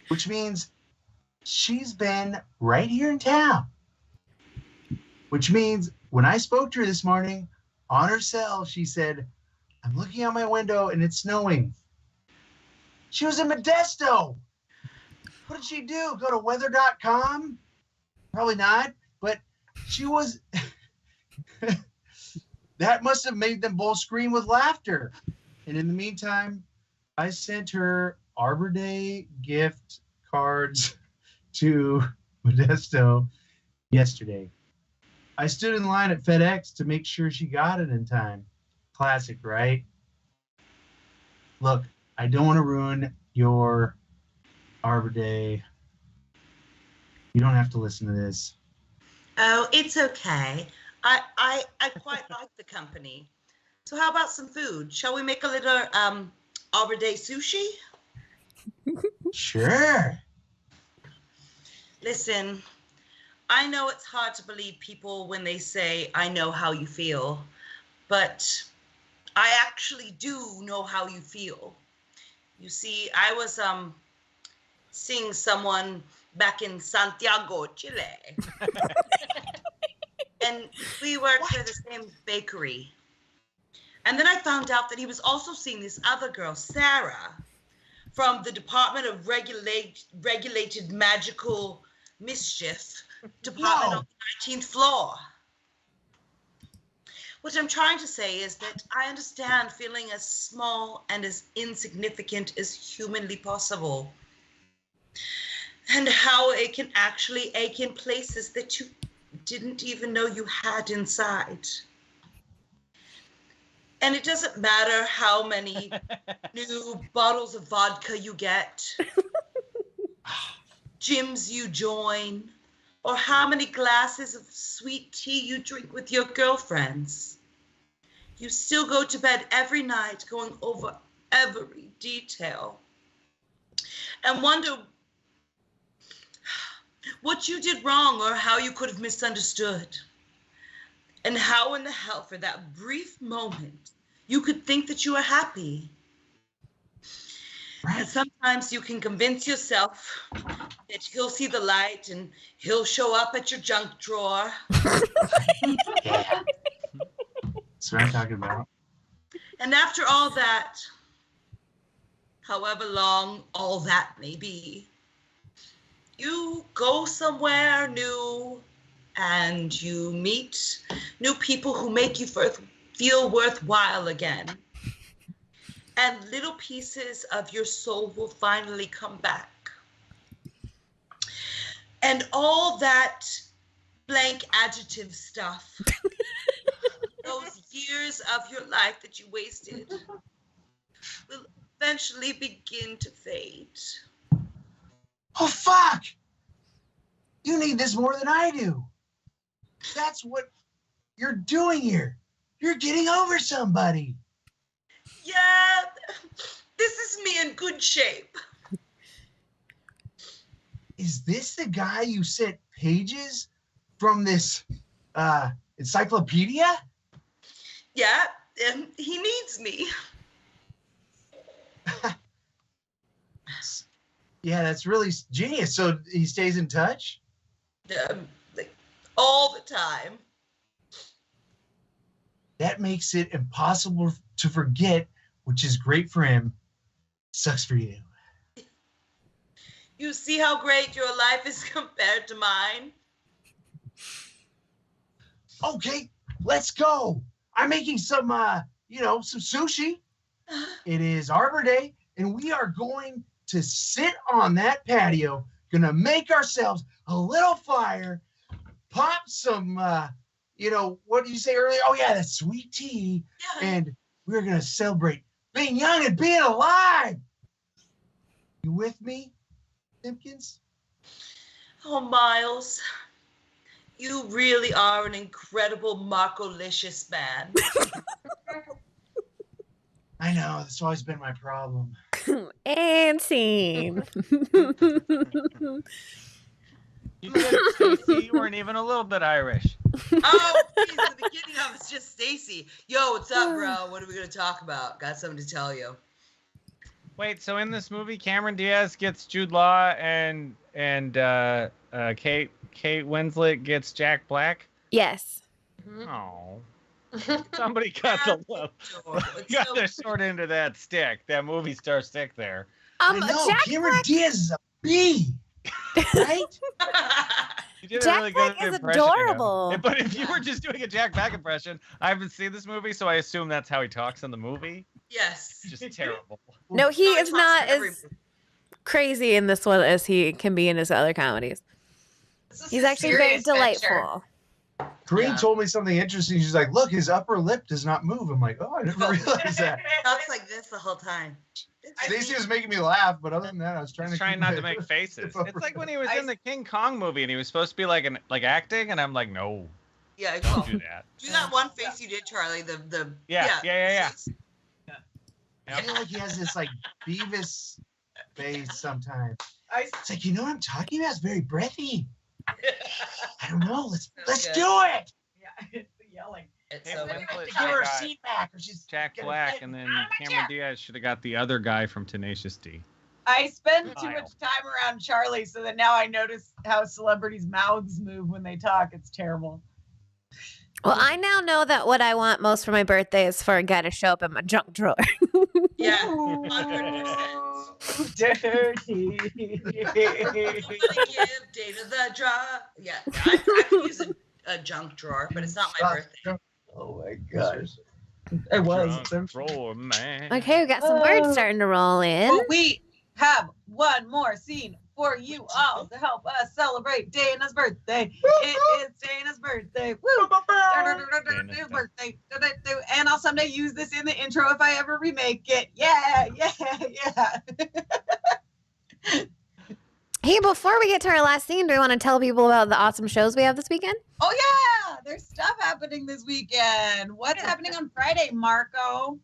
which means she's been right here in town, which means when I spoke to her this morning on her cell, she said, I'm looking out my window and it's snowing. She was in Modesto. What did she do? Go to weather.com? Probably not, but she was. That must have made them both scream with laughter. And in the meantime, I sent her Arbor Day gift cards to Modesto yesterday. I stood in line at FedEx to make sure she got it in time. Classic, right? Look, I don't want to ruin your Arbor Day. You don't have to listen to this. Oh, it's okay. I quite like the company. So how about some food? Shall we make a little Arbor Day sushi? Sure. Listen, I know it's hard to believe people when they say, I know how you feel, but I actually do know how you feel. You see, I was seeing someone back in Santiago, Chile. And we worked for the same bakery. And then I found out that he was also seeing this other girl, Sarah, from the Department of Regulated Magical Mischief Department on the 19th floor. What I'm trying to say is that I understand feeling as small and as insignificant as humanly possible. And how it can actually ache in places that you didn't even know you had inside. And it doesn't matter how many new bottles of vodka you get, gyms you join, or how many glasses of sweet tea you drink with your girlfriends. You still go to bed every night going over every detail and wonder what you did wrong or how you could have misunderstood. And how in the hell, for that brief moment, you could think that you were happy. Right. And sometimes you can convince yourself that he'll see the light and he'll show up at your junk drawer. Yeah. That's what I'm talking about. And after all that, however long all that may be, you go somewhere new and you meet new people who make you feel worthwhile again. And little pieces of your soul will finally come back. And all that blank adjective stuff, those years of your life that you wasted, will eventually begin to fade. Oh, fuck! You need this more than I do. That's what you're doing here. You're getting over somebody. Yeah, this is me in good shape. Is this the guy you sent pages from this encyclopedia? Yeah, he needs me. Yeah, that's really genius. So he stays in touch? Like, all the time. That makes it impossible to forget, which is great for him. Sucks for you. You see how great your life is compared to mine? Okay, let's go. I'm making some, some sushi. It is Arbor Day, and we are going to sit on that patio, gonna make ourselves a little fire, pop some, what did you say earlier? Oh, yeah, that sweet tea. Yeah. And we're gonna celebrate being young and being alive. You with me, Simpkins? Oh, Miles, you really are an incredible Marco-licious man. I know, that's always been my problem. And scene. You did, Stacey. You weren't even a little bit Irish. Oh, geez, in the beginning I was just Stacey. Yo, what's up, bro? What are we gonna talk about? Got something to tell you. Wait, so in this movie, Cameron Diaz gets Jude Law and Kate Winslet gets Jack Black? Yes. Oh. Somebody got the short end of that stick. That movie star stick there. I know, Jack Cameron Black, Diaz is a bee, right? You did a Jack really Black good is impression of him. adorable. But if you were just doing a Jack Black impression, I haven't seen this movie, so I assume that's how he talks in the movie. Yes. Just terrible. No, he No, is talks not to every- as crazy in this one as he can be in his other comedies. This is He's a actually very serious venture. delightful. Coreen Yeah. told me something interesting. She's like, look, his upper lip does not move. I'm like, oh, I never realized that. Talks like this the whole time. Stacey was making me laugh, but other than that, I was trying He's to trying keep not my to make faces. lip It's like when he was I- in the King Kong movie and he was supposed to be like acting, and I'm like, no, Yeah, don't do that. do that one face you did, Charlie. The Yeah. I feel like he has this like Beavis face sometimes. I It's like, you know what I'm talking about? It's very breathy. I don't know. Let's Okay. do it. yeah, it's the yelling. It's Hey, so Winslet To should give her a got seat back, or she's Jack gonna Black, fit and then on my Cameron chair. Diaz should have got the other guy from Tenacious D. I spend too Kyle. much time around Charlie, so that now I notice how celebrities' mouths move when they talk. It's terrible. Well, I now know that what I want most for my birthday is for a guy to show up in my junk drawer. Yeah. Ooh, 100%. dirty. Give Dayna the draw. Yeah, I could use a junk drawer, but it's not my birthday. Oh my gosh. It was. Drunk drawer, man. Okay, we got some words starting to roll in. But we have one more scene for you all to help us celebrate Dayna's birthday. It is Dayna's birthday. Woo! Dayna's birthday. And I'll someday use this in the intro if I ever remake it. Yeah. Hey, before we get to our last scene, do we want to tell people about the awesome shows we have this weekend? Oh yeah, there's stuff happening this weekend. What's happening on Friday, Marco?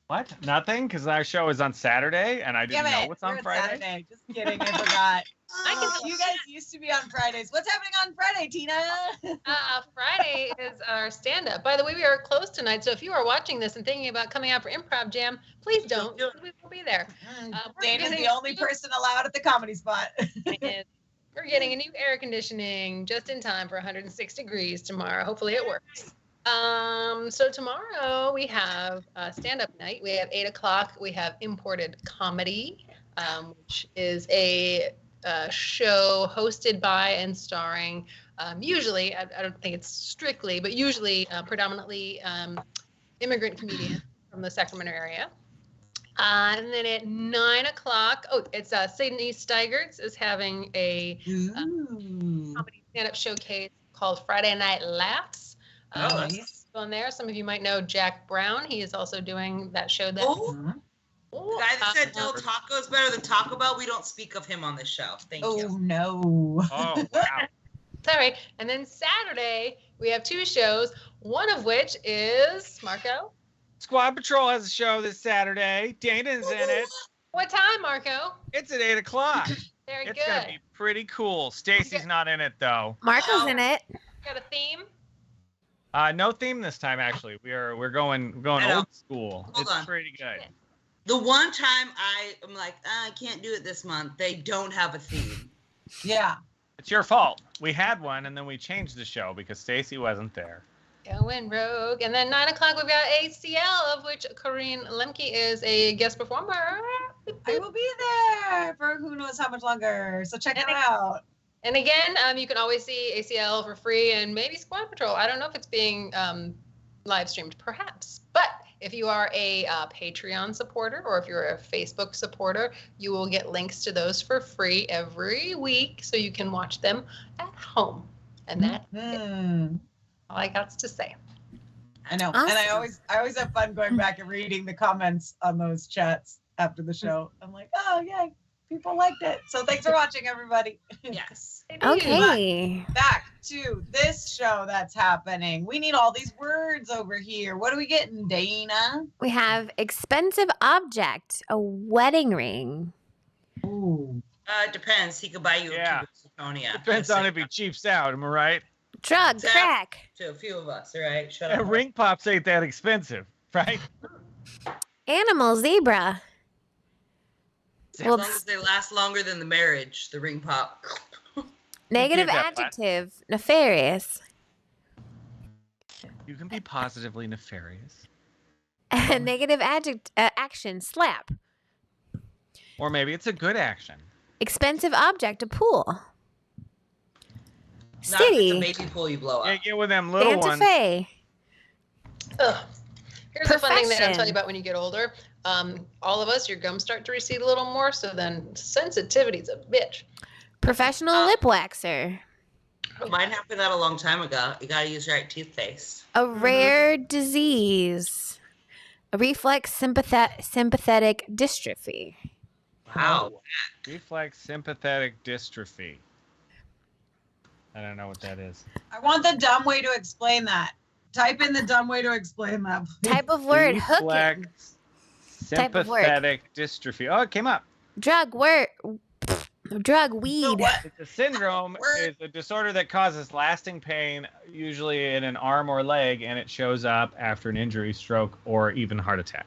What? Nothing? Because our show is on Saturday, and I didn't Damn know it, what's on we're at Friday. Saturday. Just kidding, I forgot. I can You guys used to be on Fridays. What's happening on Friday, Tina? Friday is our stand-up. By the way, we are closed tonight, so if you are watching this and thinking about coming out for Improv Jam, please don't. do it. We will be there. We're Dana's getting the only person allowed at the comedy spot. We're getting a new air conditioning just in time for 106 degrees tomorrow. Hopefully it works. So tomorrow we have stand-up night. We have 8 o'clock. We have Imported Comedy, which is a show hosted by and starring usually, I don't think it's strictly, but usually predominantly immigrant comedians from the Sacramento area. And then at 9 o'clock, it's Sydney Steigert's is having a comedy stand-up showcase called Friday Night Laughs. Nice. On there, some of you might know Jack Brown. He is also doing that show. That Oh, the guy that said Del Taco is better than Taco Bell. We don't speak of him on this show. Thank Oh you. no. Oh, wow. Sorry. And then Saturday we have 2 shows. One of which is Marco. Squad Patrol has a show this Saturday. Dayna's in it. What time, Marco? It's at 8 o'clock. Very It's good. going to be pretty cool. Stacy's not in it, though. Marco's in it. Got a theme? No theme this time, actually. We're going I know. old school. Hold It's on. pretty good. The one time I'm like, I can't do it this month. They don't have a theme. Yeah. It's your fault. We had one, and then we changed the show because Stacey wasn't there. Going rogue. And then 9 o'clock we've got ACL, of which Coreen Lemcke is a guest performer. I will be there for who knows how much longer. So check that out. And again, you can always see ACL for free and maybe Squad Patrol. I don't know if it's being live streamed, perhaps. But if you are a Patreon supporter or if you're a Facebook supporter, you will get links to those for free every week so you can watch them at home. And that's all I got to say. I know. Awesome. And I always have fun going back and reading the comments on those chats after the show. I'm like, oh, yay. People liked it. So thanks for watching, everybody. Yes. Okay. Back to this show that's happening. We need all these words over here. What are we getting, Dayna? We have expensive object, a wedding ring. Ooh. It depends. He could buy you Yeah. a zirconia. Depends on if he cheaps out. Am I right? Drug, Zach. crack. To a few of us, all right? Shut Yeah, up. ring pops ain't that expensive, right? Animal, zebra. As Well, long as they last longer than the marriage, the ring pop. negative Give that adjective, nefarious. You can be positively nefarious. Negative adjective, action, slap. Or maybe it's a good action. Expensive object, a pool. Not if it's a City, baby pool you blow up. Yeah, get with them little Santa ones. Fe. Ugh. Here's a fun thing that I'll tell Profession. you about when you get older. All of us, your gums start to recede a little more, so then sensitivity's a bitch. Professional lip waxer. Mine happened that a long time ago. You gotta use the right toothpaste. A rare disease. A reflex sympathetic dystrophy. Wow. Reflex sympathetic dystrophy. I don't know what that is. I want the dumb way to explain that. Type in the dumb way to exin that. Please. Type of word, hooking. Reflex Type of word. sympathetic dystrophy. Oh, it came up. Drug, weed. The syndrome is a disorder that causes lasting pain, usually in an arm or leg, and it shows up after an injury, stroke, or even heart attack.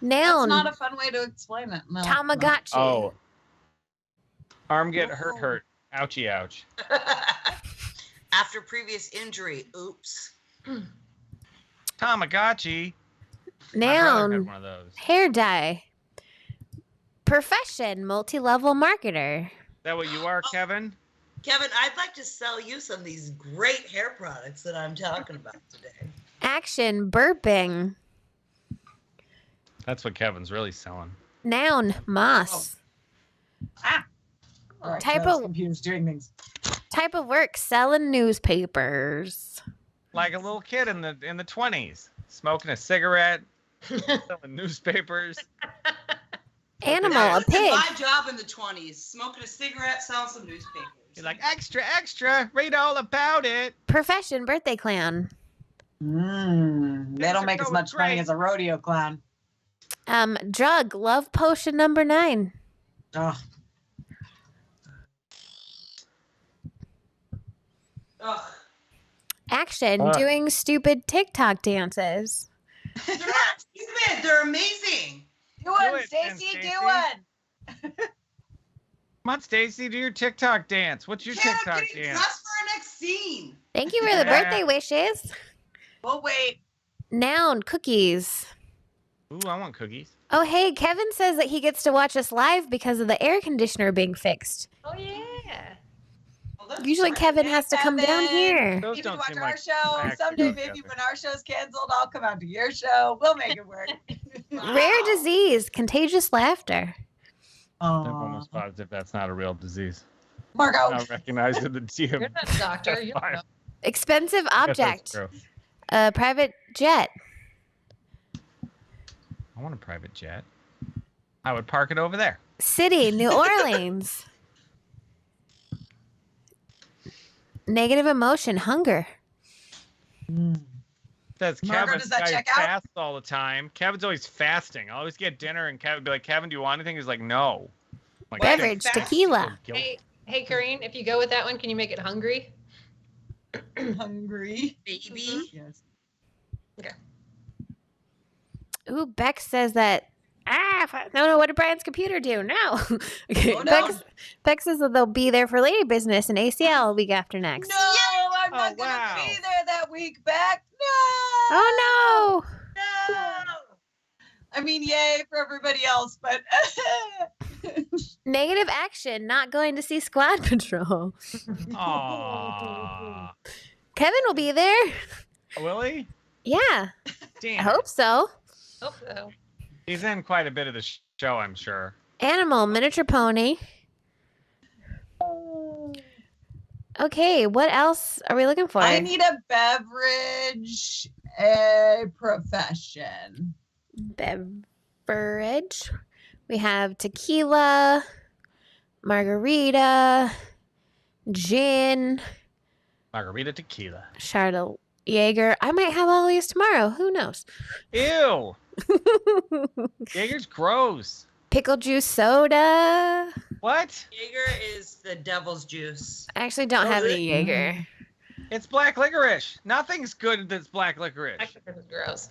Noun, That's not a fun way to explain it. No. Tamagotchi. Oh. Arm get hurt. Ouchie, ouch. After previous injury, oops. Tamagotchi. My brother had Noun, one of those. hair dye. Profession, multi-level marketer. Is that what you are, Kevin? Kevin, I'd like to sell you some of these great hair products that I'm talking about today. Action, burping. That's what Kevin's really selling. Noun, moss. All right, Type those of- computers doing things. Type of work, selling newspapers. Like a little kid in the 20s, smoking a cigarette, selling newspapers. Animal, That a was pig. my job in the 20s. Smoking a cigarette, selling some newspapers. You're like, extra, extra, read all about it. Profession, birthday clown. They don't make as going much money great. as a rodeo clown. Drug, love potion number 9. Oh, Ugh. Action, What? doing stupid TikTok dances. They're not stupid. They're amazing. do one, it, then, Stacey. Do Stacey. one. Come on, Stacey, do your TikTok dance. What's your Yeah, I'm TikTok getting dance? dressed for our next scene. Thank you for the Yeah. birthday wishes. We'll wait. Noun, cookies. Ooh, I want cookies. Oh, hey, Kevin says that he gets to watch us live because of the air conditioner being fixed. Oh, yeah. Well, that's Usually great. Kevin has to come down Kevin. here. Those You can don't watch seem our like show. actors Someday, together. maybe when our show's canceled, I'll come out to your show. We'll make it work. Rare disease, contagious laughter. I'm almost positive that's not a real disease. Marco. Not recognized in the DM. You're not a doctor. You don't Fine. know. Expensive I guess that's object, true. private jet. I want a private jet. I would park it over there. City, New Orleans. Negative emotion, hunger. That's Margo, Kevin. does that Guy check out? fasts all the time. Kevin's always fasting. I always get dinner and Kevin be like, Kevin, do you want anything? He's like, no. I'm like, Beverage, fast. tequila. Hey, Coreen, if you go with that one, can you make it hungry? Hungry. Baby. Yes. Ooh, Beck says that. No, what did Brian's computer do? No. Okay, Oh, no. Beck says that they'll be there for Lady Business in ACL a week after next. No, I'm not Oh, gonna wow. be there that week. Back. No. Oh No. I mean, yay for everybody else, but no. Negative action, not going to see Squad Patrol. Aww. Kevin will be there. Will he? Yeah, I Damn. hope so. Hope so. He's in quite a bit of the show, I'm sure. Animal, miniature pony. Okay, what else are we looking for? I need a beverage, a profession. Beverage. We have tequila, margarita, gin, Margarita tequila. Charlotte Jaeger. I might have all these tomorrow. Who knows? Ew. Jaeger's gross. Pickle juice soda. What? Jaeger is the devil's juice. I actually don't have any Jaeger. It's black licorice. Nothing's good that's black licorice. Actually, this is gross.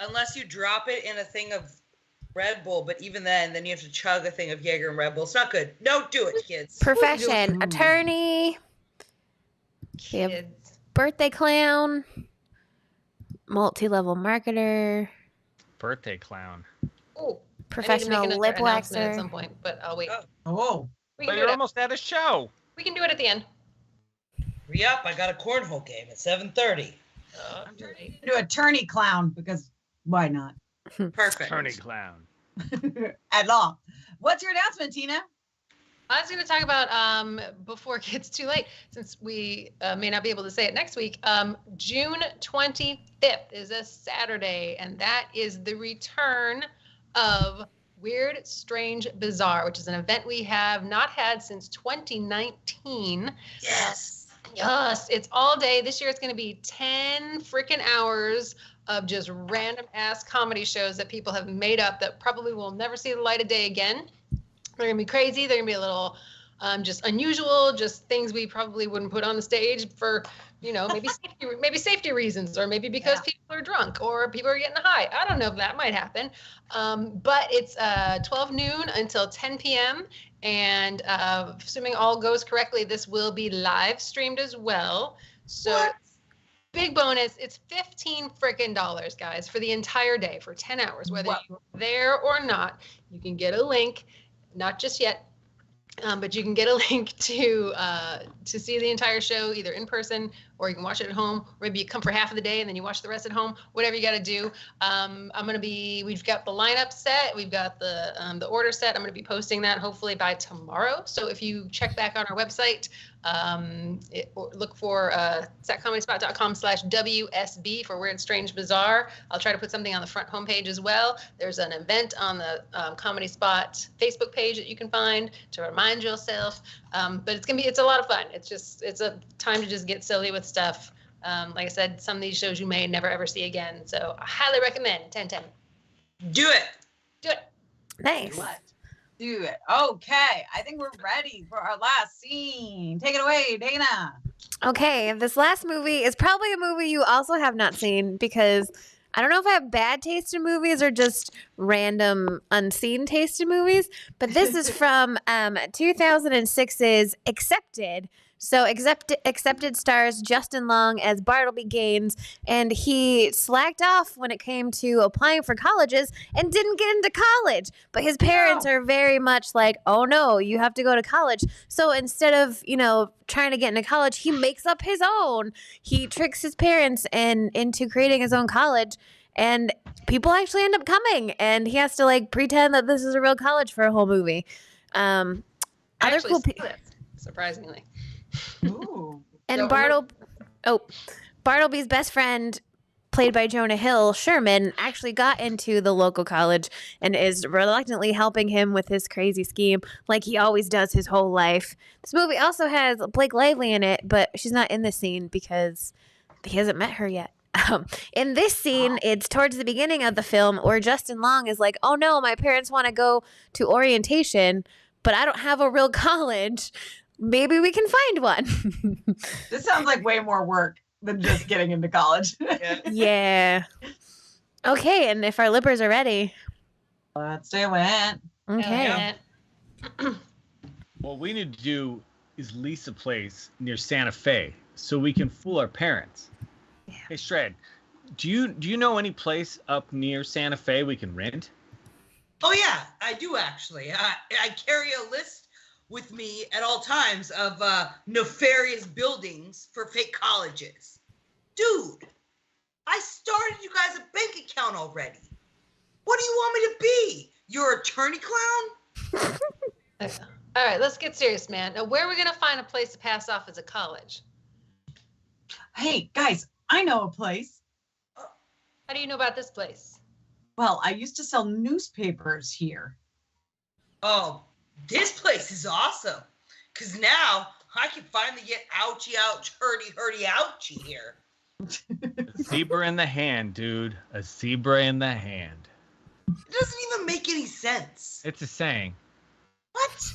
Unless you drop it in a thing of Red Bull, but even then you have to chug a thing of Jaeger and Red Bull. It's not good. Don't do it, kids. Profession, attorney. We have Kids. birthday clown, multi-level marketer, Birthday clown. Ooh. professional I need to make lip another announcement at waxer. some point, but I'll wait. Oh, We But can do you're it. almost at a show. We can do it at the end. Hurry up, I got a cornhole game at 7:30. I'm turning into attorney clown because why not? Perfect. Attorney clown. At law. What's your announcement, Tina? I was going to talk about before it gets too late, since we may not be able to say it next week. June 25th is a Saturday, and that is the return of Weird, Strange, Bizarre, which is an event we have not had since 2019. Yes. Yes, it's all day. This year it's going to be 10 freaking hours of just random ass comedy shows that people have made up that probably will never see the light of day again. They're going to be crazy. They're going to be a little just unusual, just things we probably wouldn't put on the stage for, maybe safety reasons, or maybe because people are drunk or people are getting high. I don't know if that might happen. But it's 12 noon until 10 p.m. And assuming all goes correctly, this will be live streamed as well. So What? big bonus, it's $15 freaking dollars, guys, for the entire day, for 10 hours, whether you're there or not. You can get a link, not just yet, but you can get a link to see the entire show either in person, or you can watch it at home, or maybe you come for half of the day and then you watch the rest at home. Whatever you got to do. We've got the lineup set, we've got the order set. I'm going to be posting that hopefully by tomorrow. So if you check back on our website, or look for satcomedyspot.com/WSB for Weird, Strange, Bizarre. I'll try to put something on the front homepage as well. There's an event on the Comedy Spot Facebook page that you can find to remind yourself. But it's a lot of fun. It's a time to just get silly with stuff. Like I said, some of these shows you may never ever see again. So I highly recommend 10/10. Do it. Do it. Nice. Do it. Okay. I think we're ready for our last scene. Take it away, Dayna. Okay, this last movie is probably a movie you also have not seen, because I don't know if I have bad taste in movies or just random unseen taste in movies, but this is from 2006's Accepted. So Accepted stars Justin Long as Bartleby Gaines, and he slacked off when it came to applying for colleges and didn't get into college. But his parents are very much like, oh no, you have to go to college. So instead of, trying to get into college, he makes up his own. He tricks his parents into creating his own college, and people actually end up coming, and he has to pretend that this is a real college for a whole movie. Other cool surprisingly. Ooh. And Bartleby's best friend, played by Jonah Hill, Sherman, actually got into the local college and is reluctantly helping him with his crazy scheme, like he always does his whole life. This movie also has Blake Lively in it, but she's not in this scene because he hasn't met her yet. In this scene, it's towards the beginning of the film where Justin Long is like, oh no, my parents want to go to orientation, but I don't have a real college. Maybe we can find one. This sounds like way more work than just getting into college. Yeah. Okay, and if our lippers are ready. Let's do it. Okay. What we need to do is lease a place near Santa Fe so we can fool our parents. Yeah. Hey, Shred, do you know any place up near Santa Fe we can rent? Oh yeah, I do actually. I carry a list with me at all times of nefarious buildings for fake colleges. Dude, I started you guys a bank account already. What do you want me to be? Your attorney clown? All right, let's get serious, man. Now, where are we going to find a place to pass off as a college? Hey, guys, I know a place. How do you know about this place? Well, I used to sell newspapers here. Oh, this place is awesome. Because now I can finally get ouchie, ouch, hurdy, hurdy, ouchie here. A zebra in the hand, dude. A zebra in the hand. It doesn't even make any sense. It's a saying. What?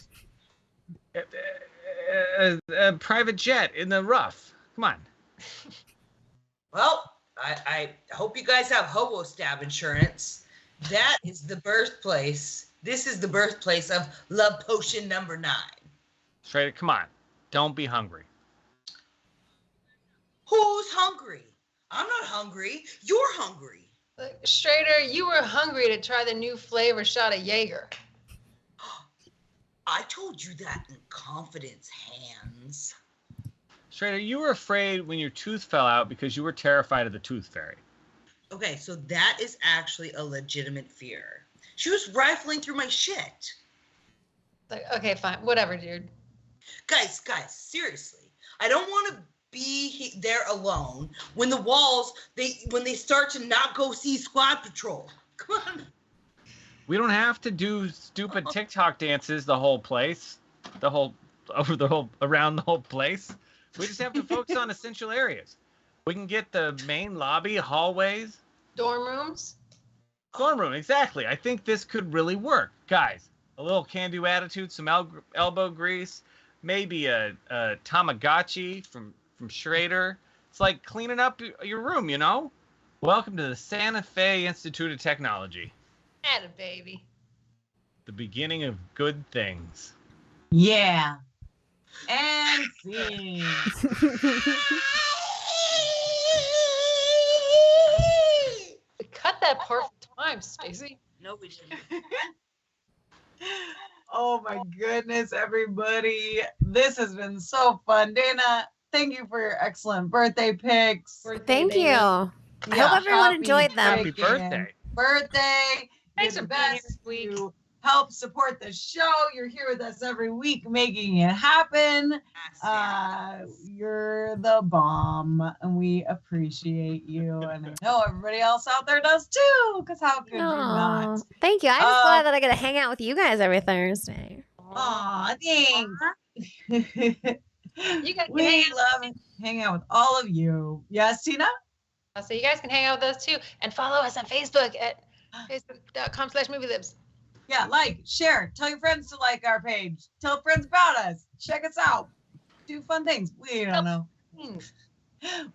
A private jet in the rough. Come on. Well, I hope you guys have hobo stab insurance. That is the birthplace. This is the birthplace of Love Potion number 9. Straight, come on. Don't be hungry. Who's hungry? I'm not hungry. You're hungry. Schrader, you were hungry to try the new flavor shot of Jaeger. I told you that in confidence, Hands. Schrader, you were afraid when your tooth fell out because you were terrified of the tooth fairy. Okay, so that is actually a legitimate fear. She was rifling through my shit. Like, okay, fine, whatever, dude. Guys, seriously. I don't want to be there alone when the walls, when they start to not go see Squad Patrol. Come on. We don't have to do stupid TikTok dances around the whole place. We just have to focus on essential areas. We can get the main lobby, hallways. Dorm rooms? Dorm room, exactly. I think this could really work. Guys, a little can-do attitude, some elbow grease, maybe a Tamagotchi from Schrader. It's like cleaning up your room, you know? Welcome to the Santa Fe Institute of Technology. Atta baby. The beginning of good things. Yeah. And scene. Cut that perfect time, Stacey. No, we didn't. Oh my goodness, everybody. This has been so fun. Dayna, thank you for your excellent birthday pics. Thank you. I hope everyone enjoyed them. Happy birthday. Birthday. Thanks You're for the being here best. this week. You help support the show. You're here with us every week making it happen. You're the bomb, and we appreciate you. And I know everybody else out there does too, because how could you Aw, not? thank you. I'm just glad that I get to hang out with you guys every Thursday. Aw, thanks. You guys can hang We out. love hanging out with all of you. Yes, Tina? So you guys can hang out with us too, and follow us on Facebook at facebook.com/movielibs. Yeah, like, share, tell your friends to like our page. Tell friends about us. Check us out. Do fun things. We don't know.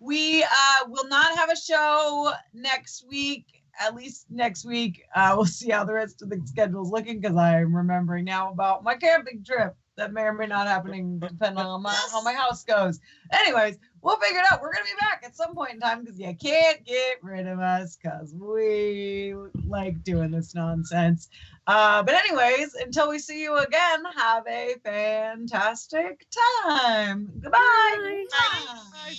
We will not have a show next week. At least next week. We'll see how the rest of the schedule is looking, because I'm remembering now about my camping trip that may or may not happening depending on how my house goes. Anyways, we'll figure it out. We're going to be back at some point in time, because you can't get rid of us, because we like doing this nonsense. But anyways, until we see you again, have a fantastic time. Goodbye. Bye.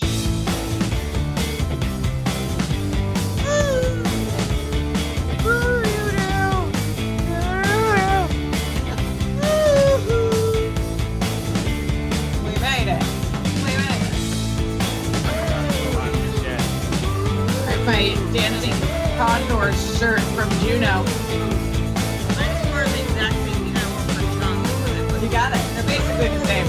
We made it. We made it. My dancing condor shirt from Juno. Let's wear the exact same camera for Tom. You got it. They're basically the same.